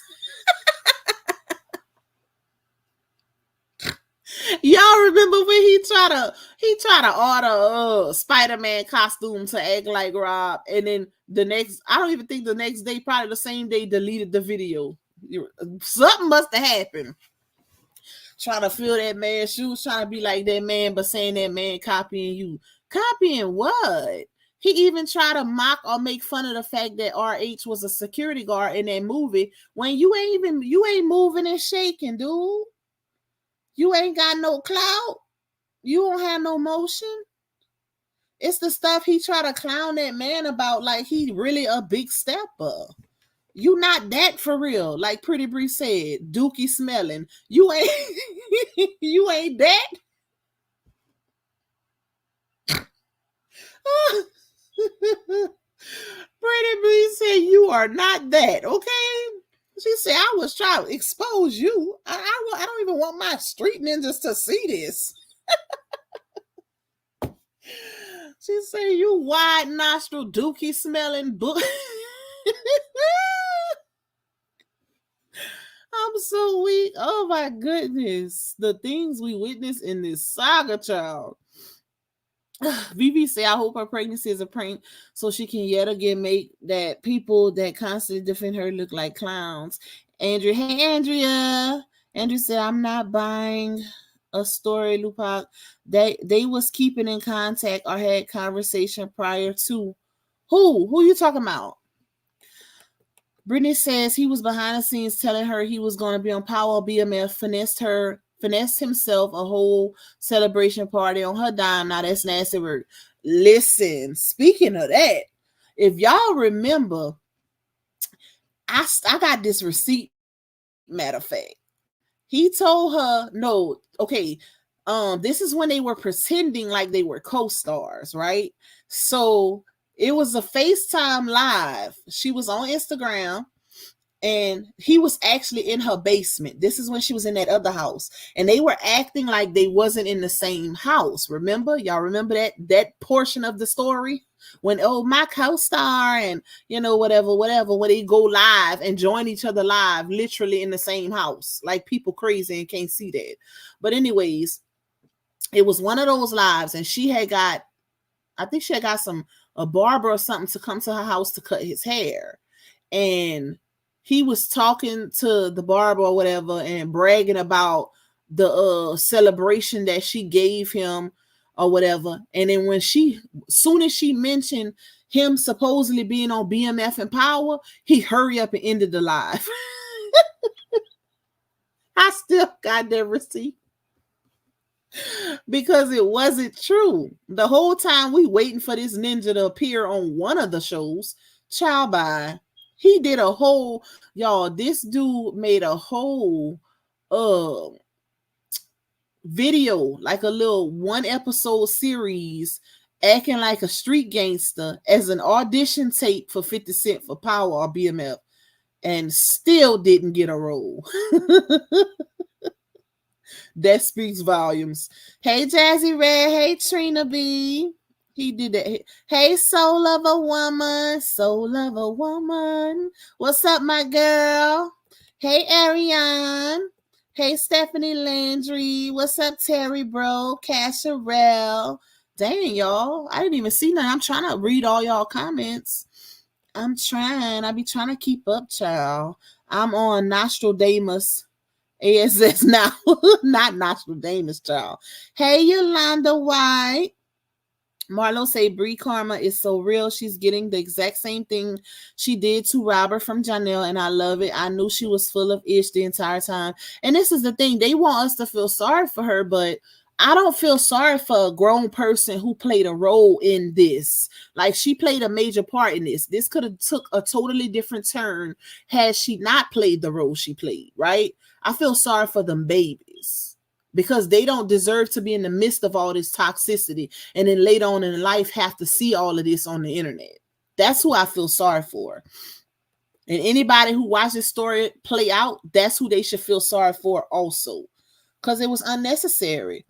Y'all remember when he tried to order a Spider-Man costume to act like Rob, and then I don't even think the next day, probably the same day, deleted the video. Something must have happened. Trying to fill that man's shoes, trying to be like that man, but saying that man copying you. Copying what? He even tried to mock or make fun of the fact that RH was a security guard in that movie when you ain't moving and shaking, dude. You ain't got no clout. You don't have no motion. It's the stuff he try to clown that man about like he really a big stepper. You not that for real. Like Pretty Bree said, dookie smelling. You ain't you ain't that. Pretty Bree said you are not that, okay? She said I was trying to expose you. I don't even want my street ninjas to see this. She said you wide nostril dookie smelling book. I'm so weak. Oh my goodness. The things we witness in this saga, child. Vivi say, I hope her pregnancy is a prank so she can yet again make that people that constantly defend her look like clowns. Andrea, hey Andrea. Andrea said, I'm not buying a story, Lupac. They was keeping in contact or had conversation prior to. Who you talking about? Brittany says he was behind the scenes telling her he was going to be on Power BMF, finessed himself a whole celebration party on her dime. Now that's nasty word. Listen, speaking of that, if y'all remember, I got this receipt, matter of fact. He told her, no, okay, this is when they were pretending like they were co-stars, right? So it was a FaceTime live. She was on Instagram and he was actually in her basement. This is when she was in that other house. And they were acting like they wasn't in the same house. Remember? Y'all remember that portion of the story? When, oh, my co-star and, whatever, when they go live and join each other live, literally in the same house. Like people crazy and can't see that. But anyways, it was one of those lives and I think she had got a barber or something to come to her house to cut his hair. And he was talking to the barber or whatever and bragging about the celebration that she gave him or whatever. And then soon as she mentioned him supposedly being on BMF and Power, he hurried up and ended the live. I still got that receipt. Because it wasn't true. The whole time we waiting for this ninja to appear on one of the shows, child by. He did a whole, y'all, this dude made a whole video, like a little 1 episode series, acting like a street gangster as an audition tape for 50 Cent for Power or BMF, and still didn't get a role. That speaks volumes. Hey, Jazzy Red. Hey, Trina B. He did that. Hey, soul of a woman. Soul of a woman. What's up, my girl? Hey, Ariane. Hey, Stephanie Landry. What's up, Terry Bro? Casharell. Dang, y'all. I didn't even see nothing. I'm trying to read all y'all comments. I'm trying. I be trying to keep up, child. I'm on Nostradamus. ASS now, not Nostradamus, child. Hey, Yolanda White. Marlo say Brie Karma is so real. She's getting the exact same thing she did to Robert from Janelle, and I love it. I knew she was full of ish the entire time. And this is the thing. They want us to feel sorry for her, but I don't feel sorry for a grown person who played a role in this. Like, she played a major part in this. This could have took a totally different turn had she not played the role she played, right? I feel sorry for them babies because they don't deserve to be in the midst of all this toxicity and then later on in life have to see all of this on the internet. That's who I feel sorry for. And anybody who watched this story play out, that's who they should feel sorry for also. Because it was unnecessary.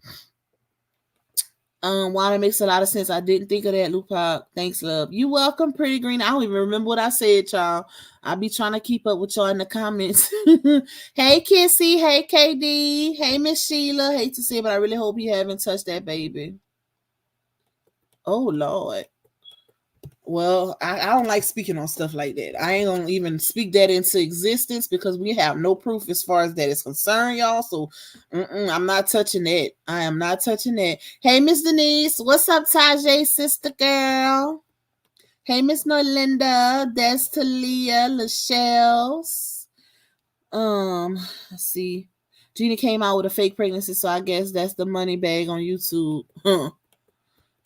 Wow, that makes a lot of sense. I didn't think of that, Lupac. Thanks, love. You welcome, Pretty Green. I don't even remember what I said, y'all. I be trying to keep up with y'all in the comments. Hey, Kissy. Hey, KD. Hey, Miss Sheila. Hate to say it, but I really hope you haven't touched that baby. Oh, Lord. Well, I don't like speaking on stuff like that. I ain't gonna even speak that into existence because we have no proof as far as that is concerned, y'all. So I'm not touching that. I am not touching that. Hey, Miss Denise, what's up, Tajay, sister girl? Hey, Miss Norlinda. That's Talia, Lachelle's. Let's see. Gina came out with a fake pregnancy, so I guess that's the money bag on YouTube. Huh.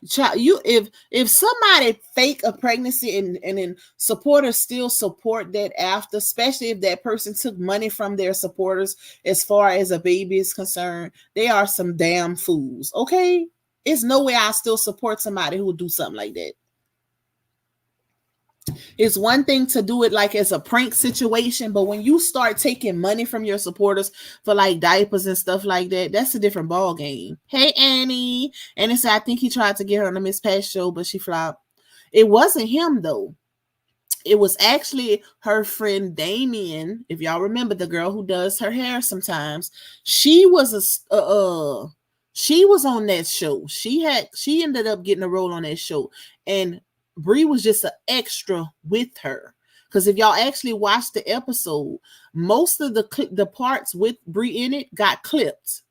Child, you if somebody fake a pregnancy and then supporters still support that after, especially if that person took money from their supporters as far as a baby is concerned, they are some damn fools. Okay, it's no way I still support somebody who would do something like that. It's one thing to do it like as a prank situation, but when you start taking money from your supporters for like diapers and stuff like that, that's a different ball game. Hey Annie. Annie said I think he tried to get her on the Miss Pat show, but she flopped. It wasn't him though. It was actually her friend Damien. If y'all remember the girl who does her hair sometimes, she was she was on that show. She ended up getting a role on that show, and Bree was just an extra with her. Because if y'all actually watch the episode, most of the parts with Bree in it got clipped,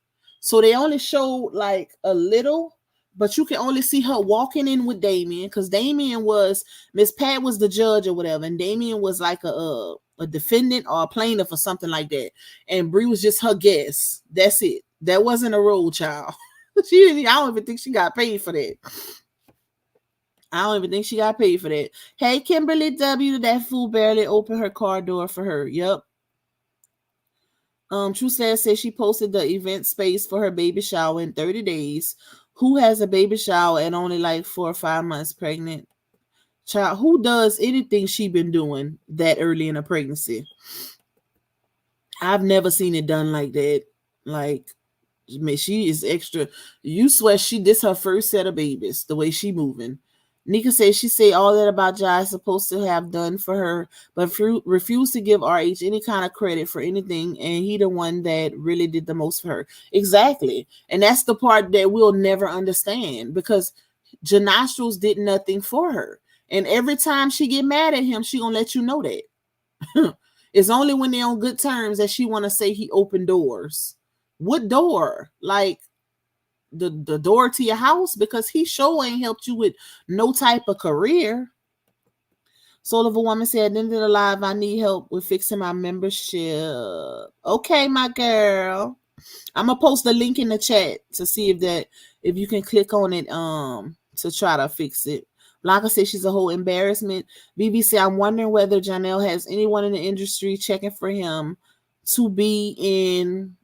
so they only showed like a little. But you can only see her walking in with Damien, because Damien was Miss Pat was the judge or whatever, and Damien was like a defendant or a plaintiff or something like that, and Bree was just her guest. That's it. That wasn't a role, child. She didn't. I don't even think she got paid for that. I don't even think she got paid for that. Hey, Kimberly W. That fool barely opened her car door for her. Yep. True says she posted the event space for her baby shower in 30 days. Who has a baby shower at only like 4 or 5 months pregnant? Child, who does anything she been doing that early in a pregnancy? I've never seen it done like that. Like, she is extra. You swear this her first set of babies, the way she moving. Nika says she say all that about Jai supposed to have done for her, but refused to give RH any kind of credit for anything, and he the one that really did the most for her. Exactly. And that's the part that we'll never understand, because Janostrils did nothing for her. And every time she get mad at him, she gonna let you know that. It's only when they're on good terms that she want to say he opened doors. What door? Like the door to your house? Because he sure ain't helped you with no type of career. Soul of a Woman said, at the end of the live, I need help with fixing my membership. Okay, my girl. I'm gonna post the link in the chat to see if you can click on it to try to fix it. Blanca says she's a whole embarrassment. BBC, I'm wondering whether Johnell has anyone in the industry checking for him to be in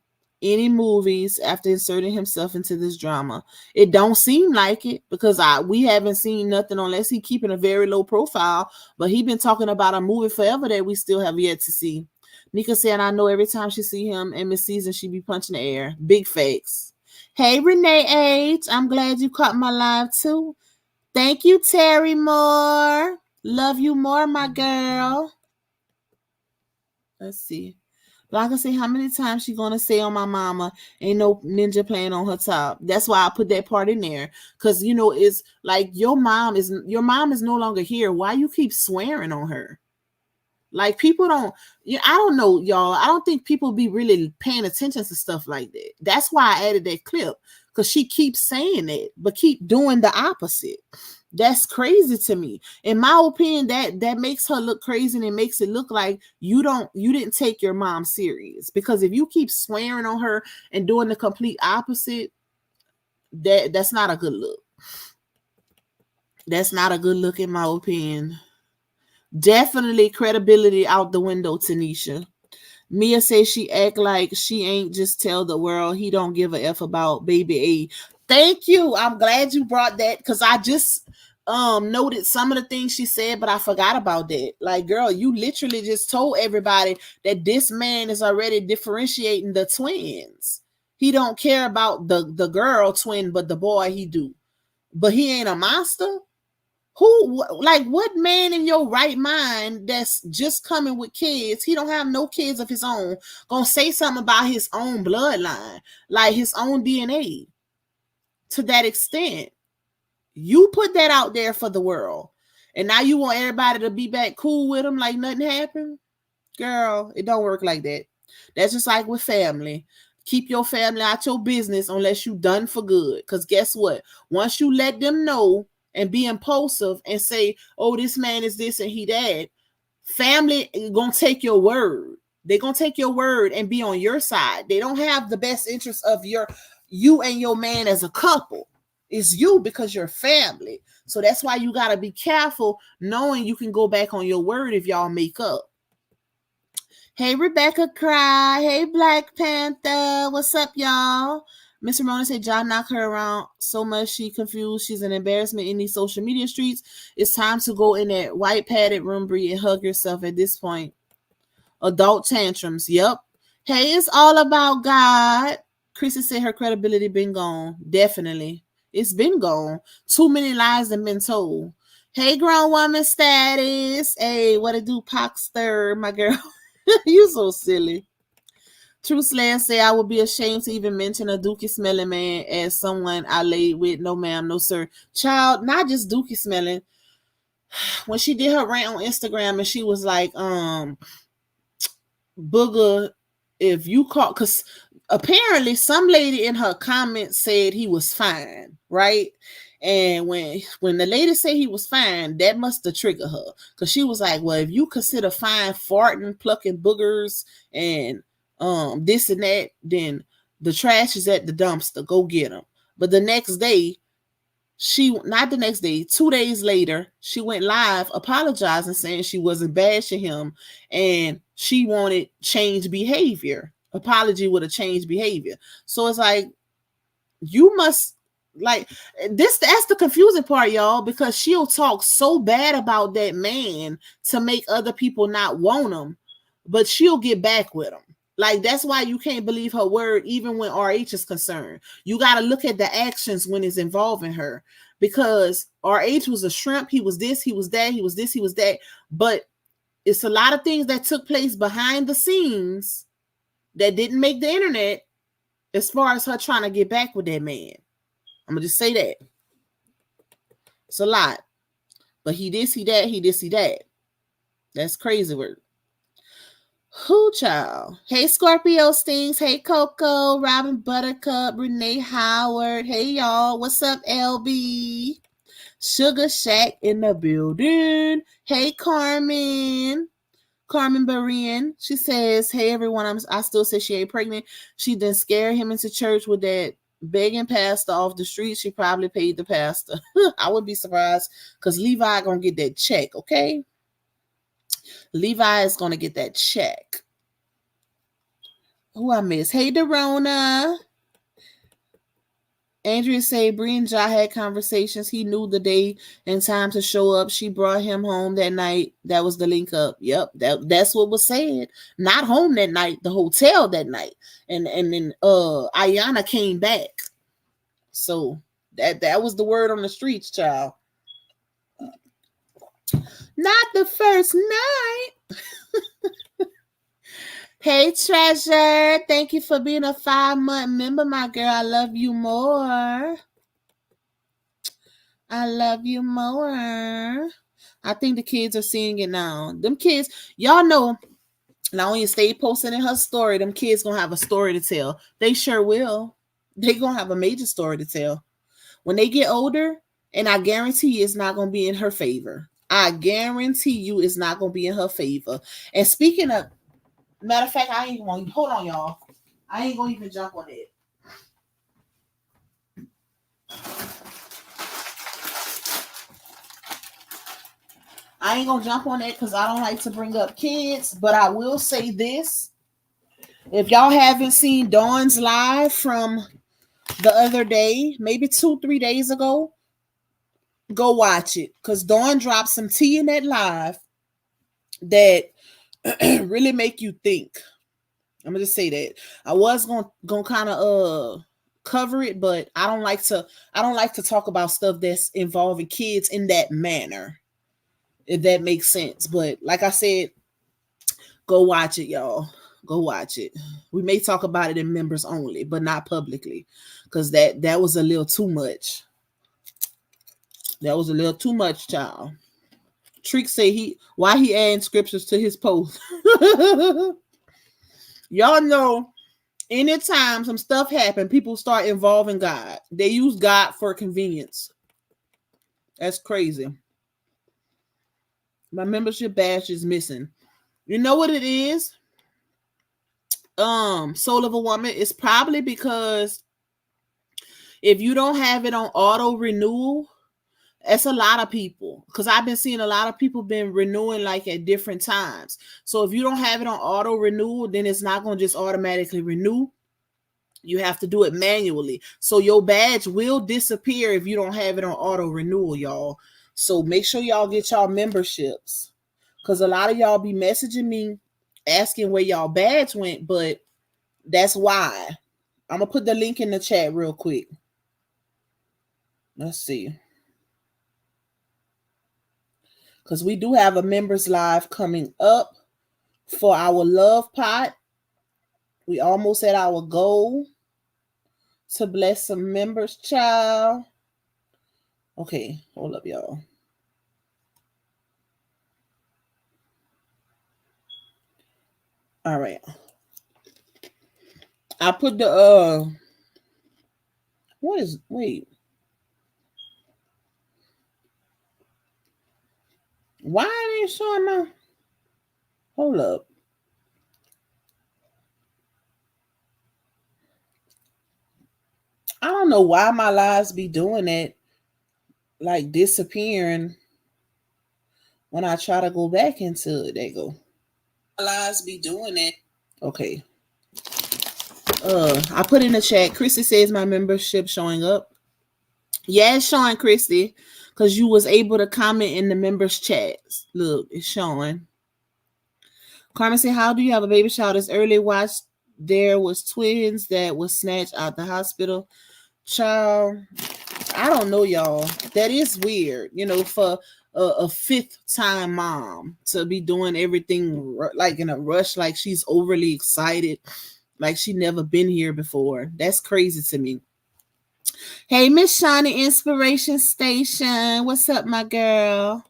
any movies after inserting himself into this drama. It don't seem like it, because we haven't seen nothing, unless he keeping a very low profile, but he been talking about a movie forever that we still have yet to see. Nika said, I know every time she see him in Miss Season, she be punching the air. Big fakes. Hey, Renee H. I'm glad you caught my live too. Thank you, Terry Moore. Love you more, my girl. Let's see. Like I say, how many times she gonna say on my mama ain't no ninja playing on her top? That's why I put that part in there. Cause it's like your mom is no longer here. Why you keep swearing on her? Like, people don't, I don't know, y'all. I don't think people be really paying attention to stuff like that. That's why I added that clip, because she keeps saying it, but keep doing the opposite. That's crazy to me. In my opinion, that makes her look crazy, and it makes it look like you didn't take your mom serious. Because if you keep swearing on her and doing the complete opposite, that's not a good look. That's not a good look, in my opinion. Definitely credibility out the window, Tanisha. Mia says she act like she ain't just tell the world he don't give a F about baby A. Thank you. I'm glad you brought that, because I just noted some of the things she said, but I forgot about that. Like, girl, you literally just told everybody that this man is already differentiating the twins. He don't care about the girl twin, but the boy he do. But he ain't a monster. What man in your right mind that's just coming with kids, he don't have no kids of his own, gonna say something about his own bloodline, like his own DNA, to that extent? You put that out there for the world, and now you want everybody to be back cool with him like nothing happened? Girl, it don't work like that. That's just like with family. Keep your family out your business unless you done for good. Because guess what? Once you let them know and be impulsive and say, oh, this man is this and he that, family gonna take your word. They're gonna take your word and be on your side. They don't have the best interest of you and your man as a couple. It's you because you're family. So that's why you gotta be careful, knowing you can go back on your word if y'all make up. Hey, Rebecca Cry. Hey, Black Panther. What's up, y'all? Miss Ramona said John knocked her around so much she confused. She's an embarrassment in these social media streets. It's time to go in that white padded room, Bree, and hug yourself at this point. Adult tantrums. Yep. Hey, it's all about God. Chrissy said her credibility been gone. Definitely. It's been gone. Too many lies have been told. Hey, grown woman status. Hey, what it do, Poxter, my girl? You so silly. True Slayer say I would be ashamed to even mention a dookie smelling man as someone I laid with. No, ma'am, no, sir. Child, not just dookie smelling. When she did her rant on Instagram and she was like, Booger, if you call, because apparently some lady in her comments said he was fine, right? And when the lady said he was fine, that must have triggered her, because she was like, well, if you consider fine farting, plucking boogers, and this and that, then the trash is at the dumpster. Go get them. But the next day, 2 days later, she went live apologizing, saying she wasn't bashing him and she wanted changed behavior. Apology with a changed behavior. So it's like, you must, like, that's the confusing part, y'all, because she'll talk so bad about that man to make other people not want him, but she'll get back with him. Like, that's why you can't believe her word, even when RH is concerned. You got to look at the actions when it's involving her, because RH was a shrimp. He was this, he was that, he was this, he was that. But it's a lot of things that took place behind the scenes that didn't make the internet, as far as her trying to get back with that man. I'm going to just say that. It's a lot. But he this, he that, he this, he that. That's crazy work. Who, child? Hey, Scorpio Stings. Hey, Coco, Robin Buttercup, Renee Howard. Hey, y'all. What's up, LB? Sugar Shack in the building. Hey, Carmen. Carmen Barian. She says, hey, everyone. I still say she ain't pregnant. She done scare him into church with that begging pastor off the street. She probably paid the pastor. I would be surprised, because Levi gonna get that check, okay? Levi is going to get that check. Who I miss? Hey, Dorona. Andrea say Bree and Ja had conversations. He knew the day and time to show up. She brought him home that night. That was the link up. Yep, that's what was said. Not home that night, the hotel that night. And then Ayana came back. So that was the word on the streets, child. Not the first night. Hey, Treasure. Thank you for being a 5-month member, my girl. I love you more. I love you more. I think the kids are seeing it now. Them kids, y'all know, not only stay posting in her story, them kids gonna have a story to tell. They sure will. They gonna have a major story to tell. When they get older, and I guarantee you it's not gonna be in her favor. I guarantee you it's not gonna be in her favor. And speaking of, matter of fact, I ain't going to, hold on, y'all. I ain't going to even jump on it. I ain't going to jump on it because I don't like to bring up kids, but I will say this. If y'all haven't seen Dawn's live from the other day, maybe 2-3 days ago, go watch it, because Dawn dropped some tea in that live that really make you think. I'm gonna just say that. I was gonna kind of cover it, but I don't like to talk about stuff that's involving kids in that manner, if that makes sense. But like I said, go watch it, y'all. Go watch it. We may talk about it in members only, but not publicly, because that was a little too much. That was a little too much, child. Trick say why he adding scriptures to his post. Y'all know, anytime some stuff happen, people start involving God. They use God for convenience. That's crazy. My membership badge is missing. You know what it is? Soul of a Woman. It's probably because if you don't have it on auto renewal, it's a lot of people, because I've been seeing a lot of people been renewing like at different times. So if you don't have it on auto renewal, then it's not going to just automatically renew. You have to do it manually. So your badge will disappear if you don't have it on auto renewal, y'all. So make sure y'all get y'all memberships, because a lot of y'all be messaging me asking where y'all badge went, but that's why. I'm going to put the link in the chat real quick. Let's see. Because we do have a members live coming up for our love pot. We almost at our goal to bless some members, child. Okay, hold up, y'all. All right. I put the wait. Why are they showing my hold up? I don't know why my lives be doing that, like disappearing when I try to go back into it. They go. My lives be doing it. Okay. I put in the chat. Christy says my membership showing up. Yeah, it's showing, Christy, because you was able to comment in the members chats. Look, it's showing. Carmen said, how do you have a baby shower this early? Watch, there was twins that was snatched out the hospital. Child, I don't know, y'all. That is weird, for a fifth time mom to be doing everything like in a rush, like she's overly excited, like she never been here before. That's crazy to me. Hey, Miss Shawnee, Inspiration Station. What's up, my girl?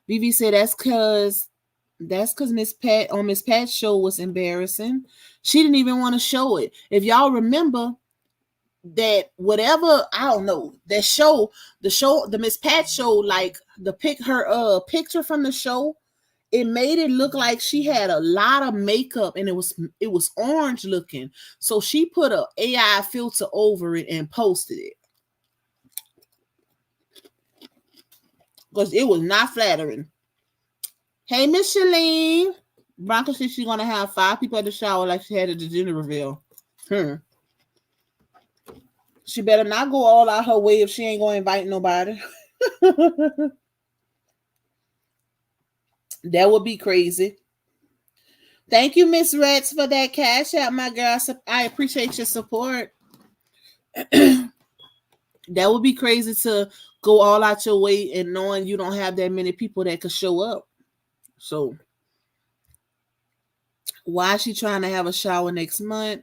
Vivi said that's because Miss Pat on Miss Pat's show was embarrassing. She didn't even want to show it. If y'all remember that, whatever, I don't know, that show, the Miss Pat show, like her picture from the show, it made it look like she had a lot of makeup and it was orange looking. So she put a AI filter over it and posted it, because it was not flattering. Hey, Miss Shalene. Bronca said she's going to have 5 people at the shower like she had at the dinner reveal. She better not go all out her way if she ain't going to invite nobody. That would be crazy. Thank you, Miss Reds, for that cash out, my girl. I appreciate your support. That would be crazy to go all out your way and knowing you don't have that many people that could show up. So why is she trying to have a shower next month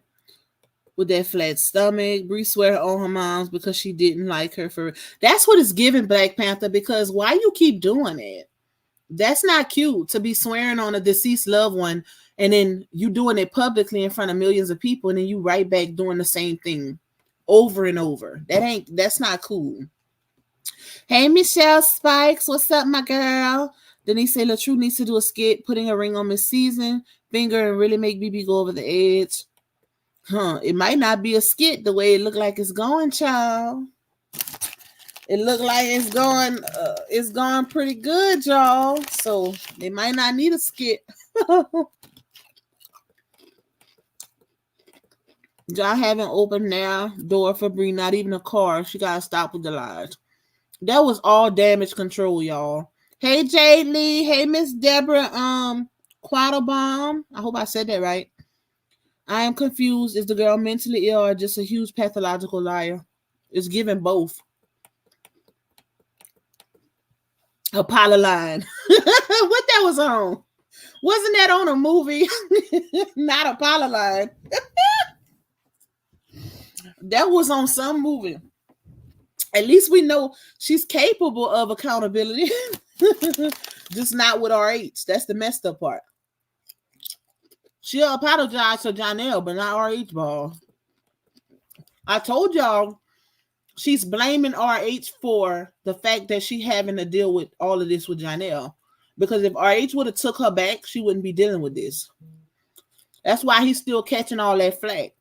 with that flat stomach? Bree swear on her mom's because she didn't like her for. That's what it's giving, Black Panther, because why you keep doing it? That's not cute, to be swearing on a deceased loved one and then you doing it publicly in front of millions of people and then you right back doing the same thing over and over. That's not cool. Hey, Michelle Spikes, what's up, my girl? Denise said LaTruth needs to do a skit putting a ring on Miss Season finger and really make BB go over the edge. It might not be a skit the way it look like it's going, child. It look like it's going pretty good, y'all. So they might not need a skit. Y'all haven't opened their door for Bree, not even a car. She gotta stop with the lies. That was all damage control, y'all. Hey, Jade Lee. Hey, Miss Deborah Quattlebaum. I hope I said that right. I am confused. Is the girl mentally ill or just a huge pathological liar? It's giving both. Apollo line. What that was on? Wasn't that on a movie? Not Apollo line. That was on some movie. At least we know she's capable of accountability. Just not with RH. That's the messed up part. She'll apologize to Johnell, but not RH ball. I told y'all She's blaming RH for the fact that she having to deal with all of this with Janelle. Because if RH would have took her back, she wouldn't be dealing with this. That's why he's still catching all that flack.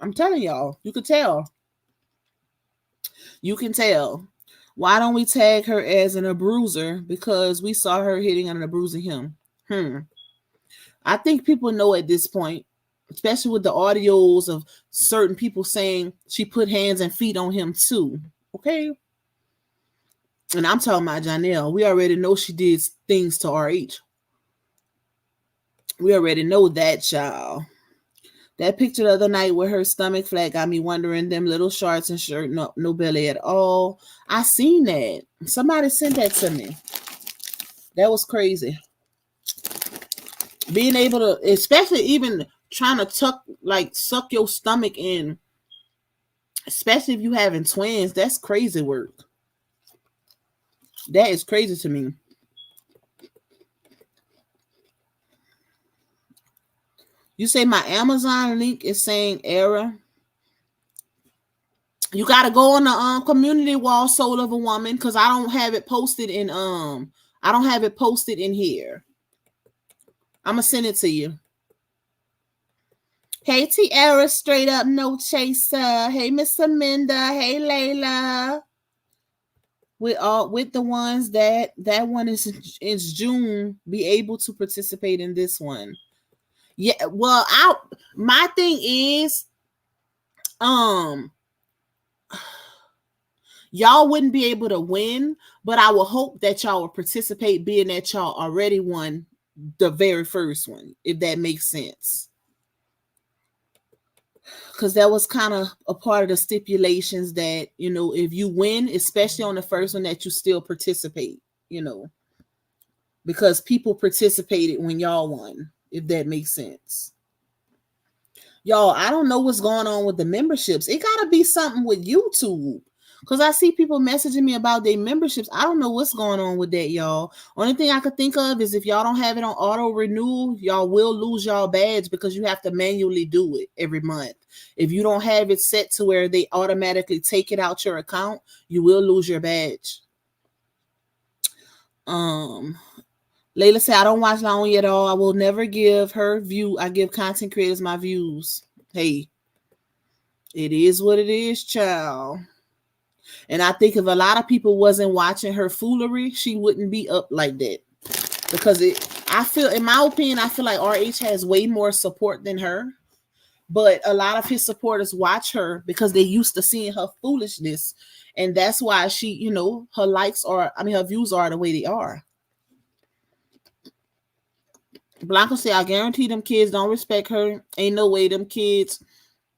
I'm telling y'all, you could tell. You can tell. Why don't we tag her as an abuser? Because we saw her hitting and abusing him. I think people know at this point, especially with the audios of certain people saying she put hands and feet on him too. Okay. And I'm talking about Janelle. We already know she did things to RH. We already know that, child. That picture the other night with her stomach flat got me wondering, them little shorts and shirt, no belly at all. I seen that. Somebody sent that to me. That was crazy. Being able to, especially even trying to suck your stomach in, especially if you having twins, that's crazy work. That is crazy to me. You say my Amazon link is saying error. You gotta go on the community wall, Soul of a Woman, because I don't have it posted in here. I'm gonna send it to you. Hey Tiara, straight up no chaser. Hey Miss Amanda. Hey Layla. With the ones that one is June, be able to participate in this one. Yeah, well, my thing is, y'all wouldn't be able to win, but I will hope that y'all will participate, being that y'all already won the very first one, if that makes sense. Because that was kind of a part of the stipulations that, if you win, especially on the first one, that you still participate, because people participated when y'all won, if that makes sense. Y'all, I don't know what's going on with the memberships. It got to be something with YouTube. Because I see people messaging me about their memberships. I don't know what's going on with that, y'all. Only thing I could think of is if y'all don't have it on auto renew, y'all will lose y'all badge because you have to manually do it every month. If you don't have it set to where they automatically take it out your account, you will lose your badge. Layla said, I don't watch Lonely at all. I will never give her view. I give content creators my views. Hey, it is what it is, child. And I think if a lot of people wasn't watching her foolery, she wouldn't be up like that. Because I feel, in my opinion, I feel like RH has way more support than her. But a lot of his supporters watch her because they used to seeing her foolishness. And that's why she, her views are the way they are. Blanca said, I guarantee them kids don't respect her. Ain't no way them kids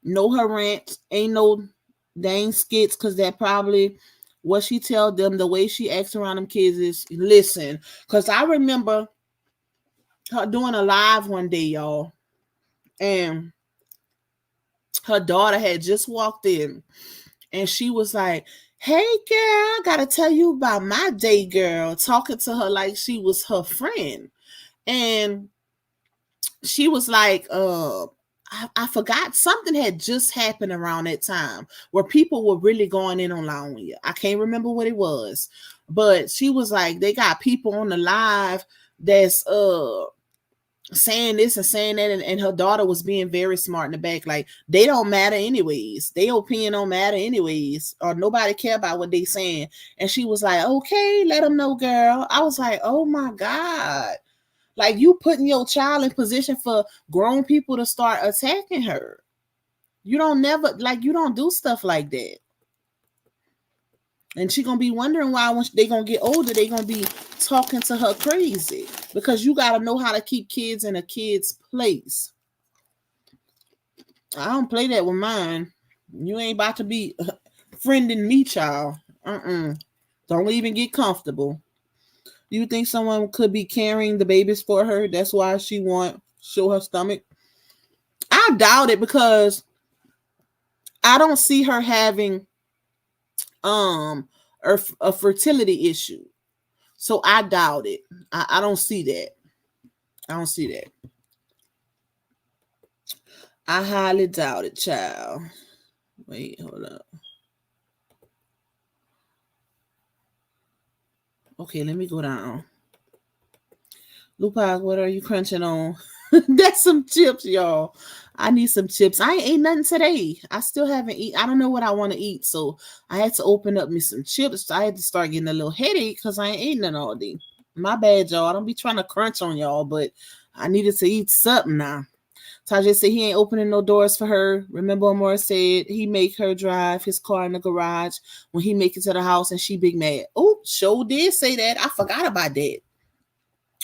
know her rants. Ain't no dang skits, because that probably what she tell them. The way she acts around them kids is, listen, because I remember her doing a live one day, y'all, and her daughter had just walked in, and she was like, hey girl, I gotta tell you about my day, girl, talking to her like she was her friend. And she was like, I forgot, something had just happened around that time where people were really going in on Laonia. I can't remember what it was, but she was like, they got people on the live that's saying this and saying that, and her daughter was being very smart in the back, like, they don't matter anyways, their opinion don't matter anyways, or nobody care about what they saying. And she was like, okay, let them know, girl. I was like, oh my God. Like, you putting your child in position for grown people to start attacking her. You don't do stuff like that. And she gonna be wondering why when they gonna get older, they gonna be talking to her crazy. Because you gotta know how to keep kids in a kid's place. I don't play that with mine. You ain't about to be friending me, child. Don't even get comfortable. Do you think someone could be carrying the babies for her? That's why she want show her stomach. I doubt it, because I don't see her having a fertility issue. So I doubt it. I don't see that. I don't see that. I highly doubt it, child. Wait, hold up. Okay, let me go down. Lupac, what are you crunching on? That's some chips, y'all. I need some chips. I ain't ate nothing today. I still haven't eaten. I don't know what I want to eat. So I had to open up me some chips. I had to start getting a little headache because I ain't eating nothing all day. My bad, y'all. I don't be trying to crunch on y'all, but I needed to eat something now. Tajay said he ain't opening no doors for her. Remember Amor said he make her drive his car in the garage when he make it to the house and she big mad. Oh, sure did say that. I forgot about that.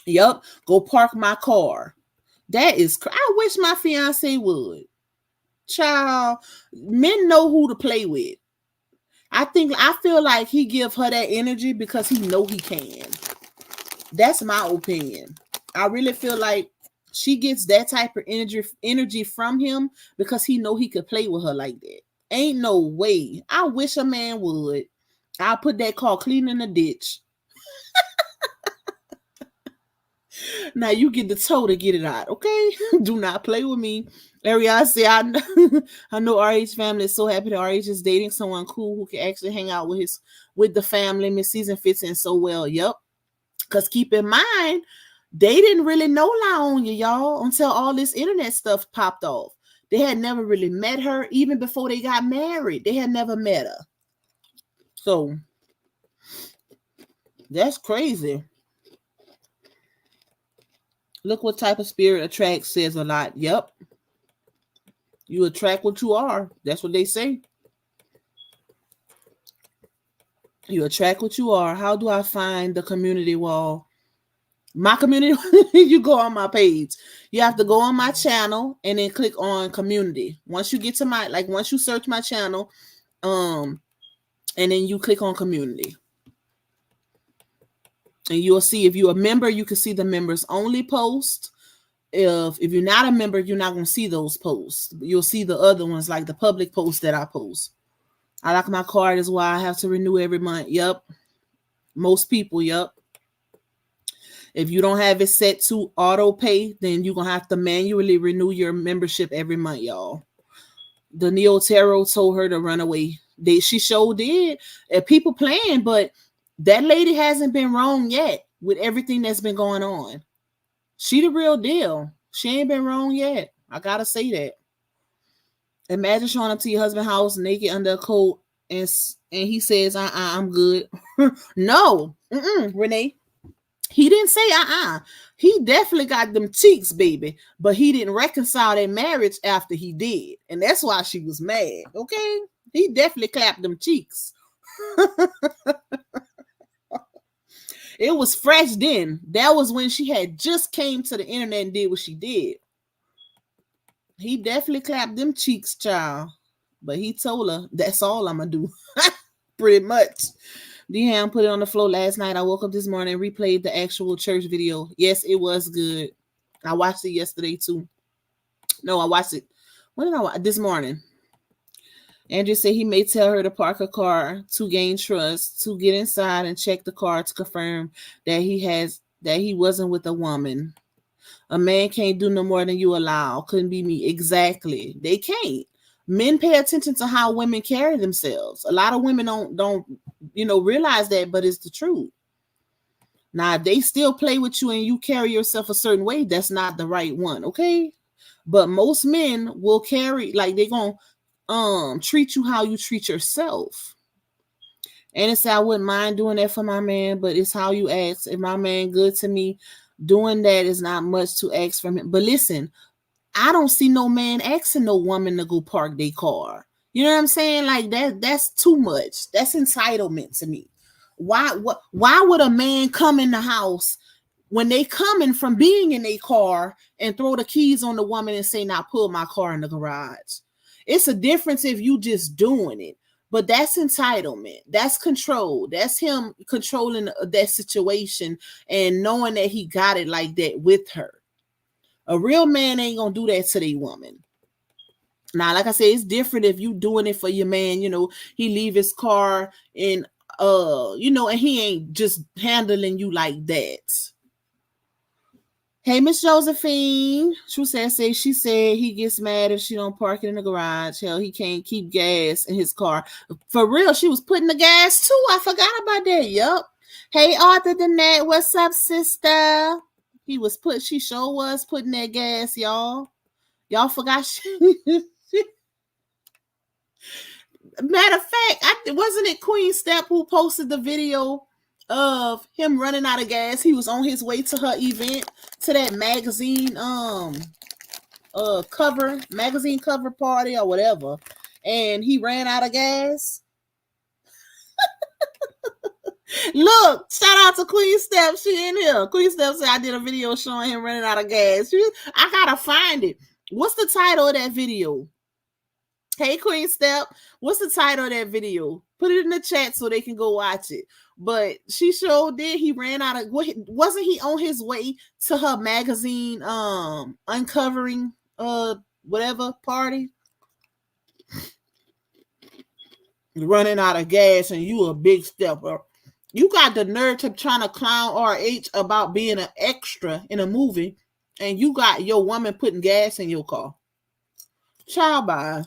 Yup. Go park my car. That is, I wish my fiance would. Child, men know who to play with. I feel like he give her that energy because he know he can. That's my opinion. I really feel like she gets that type of energy from him because he know he could play with her like that. Ain't no way. I wish a man would. I'll put that car clean in the ditch. Now you get the toe to get it out, okay? Do not play with me. Ariana say, I know RH family is so happy that RH is dating someone cool who can actually hang out with the family. Miss Season fits in so well. Yep. Because keep in mind, they didn't really know LaOnya, y'all, until all this internet stuff popped off. They had never really met her, even before they got married. They had never met her. So that's crazy. Look what type of spirit attracts says a lot. Yep. You attract what you are. That's what they say. You attract what you are. How do I find the community wall? My community, you go on my page. You have to go on my channel and then click on community. Once you get to once you search my channel, and then you click on community. And you'll see if you're a member, you can see the members only post. If you're not a member, you're not going to see those posts. You'll see the other ones, like the public posts that I post. I like my card is why I have to renew every month. Yep. Most people, yep. If you don't have it set to auto pay, then you're going to have to manually renew your membership every month, y'all. The Neo Tarot told her to run away. She sure did. People playing, but that lady hasn't been wrong yet with everything that's been going on. She the real deal. She ain't been wrong yet. I got to say that. Imagine showing up to your husband's house naked under a coat and he says, I'm good. No, Renee. He didn't say He definitely got them cheeks, baby. But he didn't reconcile their marriage after he did. And that's why she was mad, okay? He definitely clapped them cheeks. It was fresh then. That was when she had just came to the internet and did what she did. He definitely clapped them cheeks, child. But he told her, that's all I'm going to do. Pretty much. D-Ham put it on the floor last night. I woke up this morning and replayed the actual church video. Yes, it was good. I watched it yesterday too. No, I watched it. When did I watch? This morning. Andrew said he may tell her to park her car to gain trust, to get inside and check the car to confirm that he wasn't with a woman. A man can't do no more than you allow. Couldn't be me. Exactly. They can't. Men pay attention to how women carry themselves. A lot of women don't realize that, but it's the truth. Now, if they still play with you and you carry yourself a certain way, that's not the right one, okay? But most men will carry, like they're gonna treat you how you treat yourself. And it's I wouldn't mind doing that for my man, but it's how you ask. If my man good to me, doing that is not much to ask from him. But listen, I don't see no man asking no woman to go park their car. You know what I'm saying? Like that's too much. That's entitlement to me. Why would a man come in the house when they coming from being in a car and throw the keys on the woman and say, now pull my car in the garage? It's a difference if you just doing it. But that's entitlement. That's control. That's him controlling that situation and knowing that he got it like that with her. A real man ain't gonna do that to the woman. Now, like I said, it's different if you doing it for your man. He leave his car and and he ain't just handling you like that. Hey, Miss Josephine. She said he gets mad if she don't park it in the garage. Hell, he can't keep gas in his car. For real, she was putting the gas too. I forgot about that. Yup. Hey, Arthur Danette, what's up, sister? She sure was putting that gas, y'all. Y'all forgot matter of fact, wasn't it Queen Step who posted the video of him running out of gas? He was on his way to her event, to that magazine magazine cover party or whatever, and he ran out of gas. Look, shout out to Queen Step. She in here. Queen Step said I did a video showing him running out of gas. I gotta find it. What's the title of that video? Hey, Queen Step, what's the title of that video? Put it in the chat so they can go watch it. But she sure did. He ran out of, wasn't he on his way to her magazine uncovering whatever party? Running out of gas, and you a big stepper. You got the nerve to trying to clown RH about being an extra in a movie, and you got your woman putting gas in your car. Child, bye.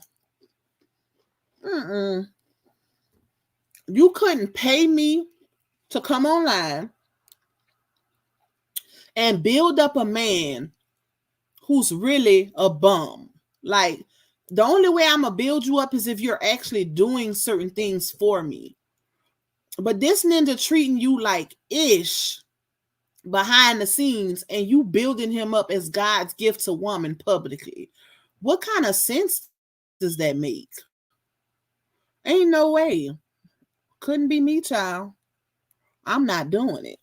You couldn't pay me to come online and build up a man who's really a bum. Like, the only way I'm gonna build you up is if you're actually doing certain things for me. But this ninja treating you like ish behind the scenes, and you building him up as God's gift to woman publicly. What kind of sense does that make? Ain't no way. Couldn't be me, child. I'm not doing it.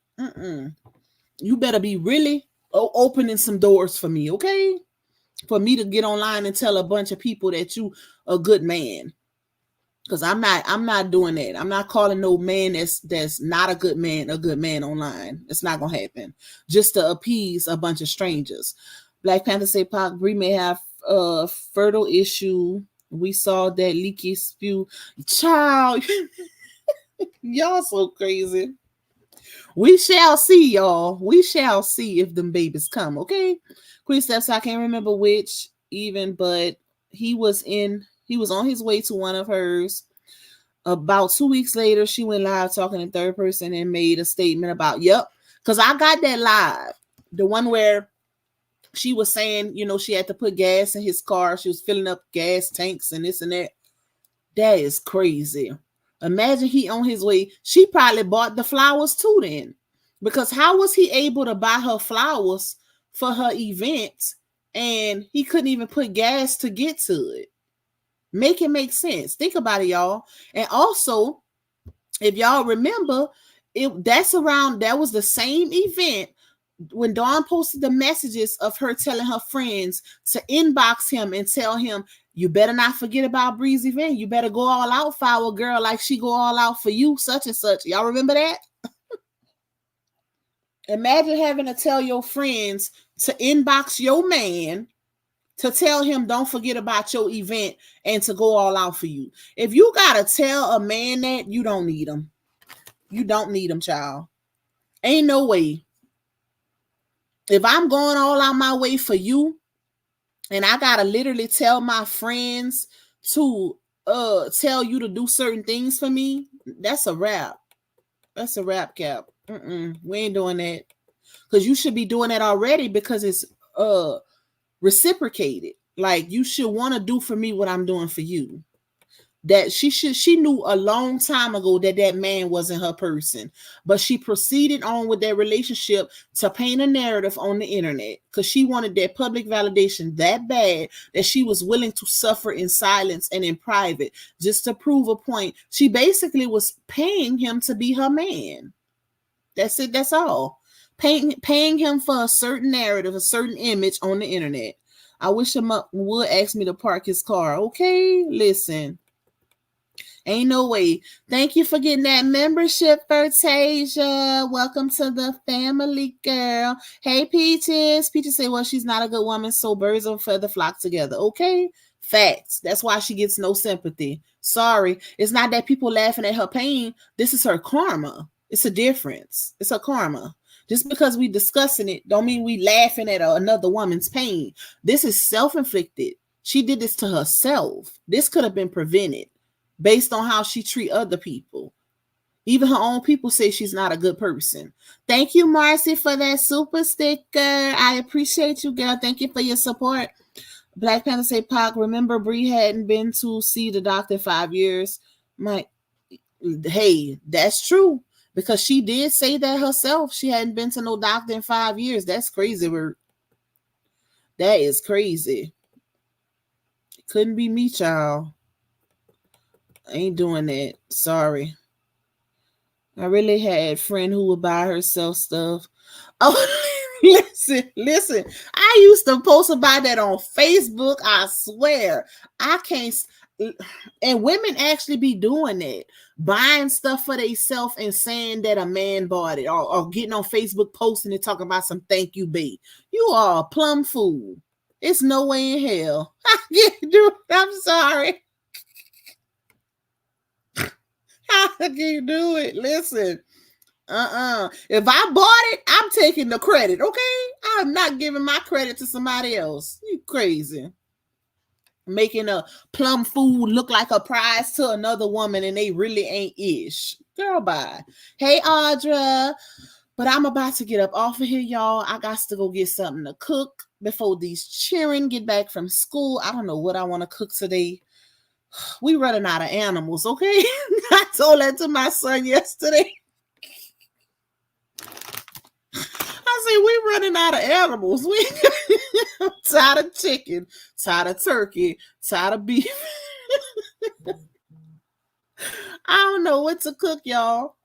You better be really opening some doors for me, okay? For me to get online and tell a bunch of people that you a good man. Because I'm not doing that. I'm not calling no man that's not a good man online. It's not gonna happen. Just to appease a bunch of strangers. Black Panther say Pac Bree may have a fertile issue. We saw that leaky spew. Child, y'all so crazy. We shall see, y'all. We shall see if them babies come, okay? Queen Steps, I can't remember which even, but he was on his way to one of hers. About 2 weeks later, she went live talking in third person and made a statement about, because I got that live. The one where she was saying, she had to put gas in his car. She was filling up gas tanks and this and that. That is crazy. Imagine he on his way. She probably bought the flowers too then. Because how was he able to buy her flowers for her event and he couldn't even put gas to get to it? Make it make sense. Think about it, y'all. And also, if y'all remember, that was the same event when Dawn posted the messages of her telling her friends to inbox him and tell him, you better not forget about Bree's event. You better go all out for our girl like she go all out for you, such and such. Y'all remember that? Imagine having to tell your friends to inbox your man to tell him don't forget about your event and to go all out for you. If you gotta tell a man that, you don't need him. You don't need him, child. Ain't no way. If I'm going all out my way for you, and I gotta literally tell my friends to tell you to do certain things for me, that's a wrap. That's a wrap, Cap. We ain't doing that. Because you should be doing that already because it's reciprocated. Like, you should want to do for me what I'm doing for you. That she knew a long time ago that man wasn't her person, but she proceeded on with that relationship to paint a narrative on the internet because she wanted that public validation that bad that she was willing to suffer in silence and in private just to prove a point. She basically was paying him to be her man. That's it. That's all. Paying him for a certain narrative, a certain image on the internet. I wish him would ask me to park his car. Okay, listen. Ain't no way. Thank you for getting that membership, Vertasia. Welcome to the family, girl. Hey, Peaches. Peaches say, well, she's not a good woman, so birds of a feather flock together. Okay? Facts. That's why she gets no sympathy. Sorry. It's not that people laughing at her pain. This is her karma. It's a difference. It's her karma. Just because we discussing it don't mean we laughing at another woman's pain. This is self-inflicted. She did this to herself. This could have been prevented based on how she treat other people. Even her own people say she's not a good person. Thank you, Marcy, for that super sticker. I appreciate you, girl. Thank you for your support. Black Panther say, Pac, remember Bree hadn't been to see the doctor 5 years? My, hey, that's true. Because she did say that herself. She hadn't been to no doctor in 5 years. That's crazy. That is crazy. Couldn't be me, child. I ain't doing that. Sorry. I really had a friend who would buy herself stuff. Oh, listen. I used to post about that on Facebook. I swear. I can't. And women actually be doing it, buying stuff for themselves and saying that a man bought it, or getting on Facebook posting and talking about some thank you, babe. You are a plum fool. It's no way in hell. I'm sorry. How can you do it? Listen. If I bought it, I'm taking the credit, okay? I'm not giving my credit to somebody else. You crazy. Making a plum food look like a prize to another woman and they really ain't ish. Girl, bye. Hey, Audra. But I'm about to get up off of here, y'all. I got to go get something to cook before these children get back from school. I don't know what I want to cook today. We running out of animals, okay? I told that to my son yesterday. I said, we running out of animals. I'm tired of chicken, tired of turkey, tired of beef. I don't know what to cook, y'all.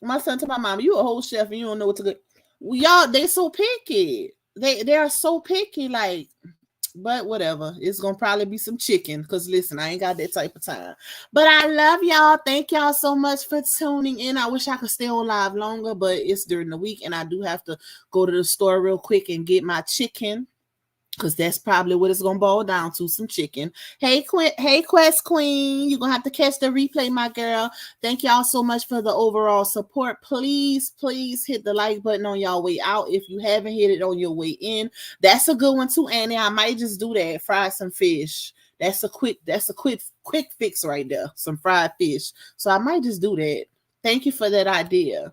My son told my mom, you a whole chef and you don't know what to cook. Y'all, they so picky. They are so picky, like, but whatever. It's gonna probably be some chicken. Cause listen, I ain't got that type of time. But I love y'all. Thank y'all so much for tuning in. I wish I could stay on live longer, but it's during the week and I do have to go to the store real quick and get my chicken. Because that's probably what it's going to boil down to, some chicken. Hey, Quest Queen. You're going to have to catch the replay, my girl. Thank y'all so much for the overall support. Please hit the like button on y'all way out. If you haven't hit it on your way in, that's a good one too, Annie. I might just do that. Fry some fish. That's a quick fix right there. Some fried fish. So I might just do that. Thank you for that idea.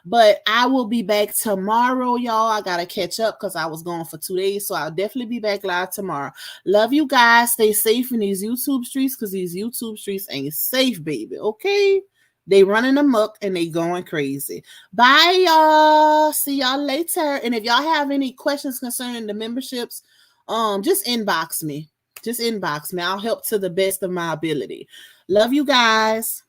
But I will be back tomorrow, y'all. I got to catch up because I was gone for 2 days. So I'll definitely be back live tomorrow. Love you guys. Stay safe in these YouTube streets because these YouTube streets ain't safe, baby. Okay? They running amok and they going crazy. Bye, y'all. See y'all later. And if y'all have any questions concerning the memberships, just inbox me. I'll help to the best of my ability. Love you guys.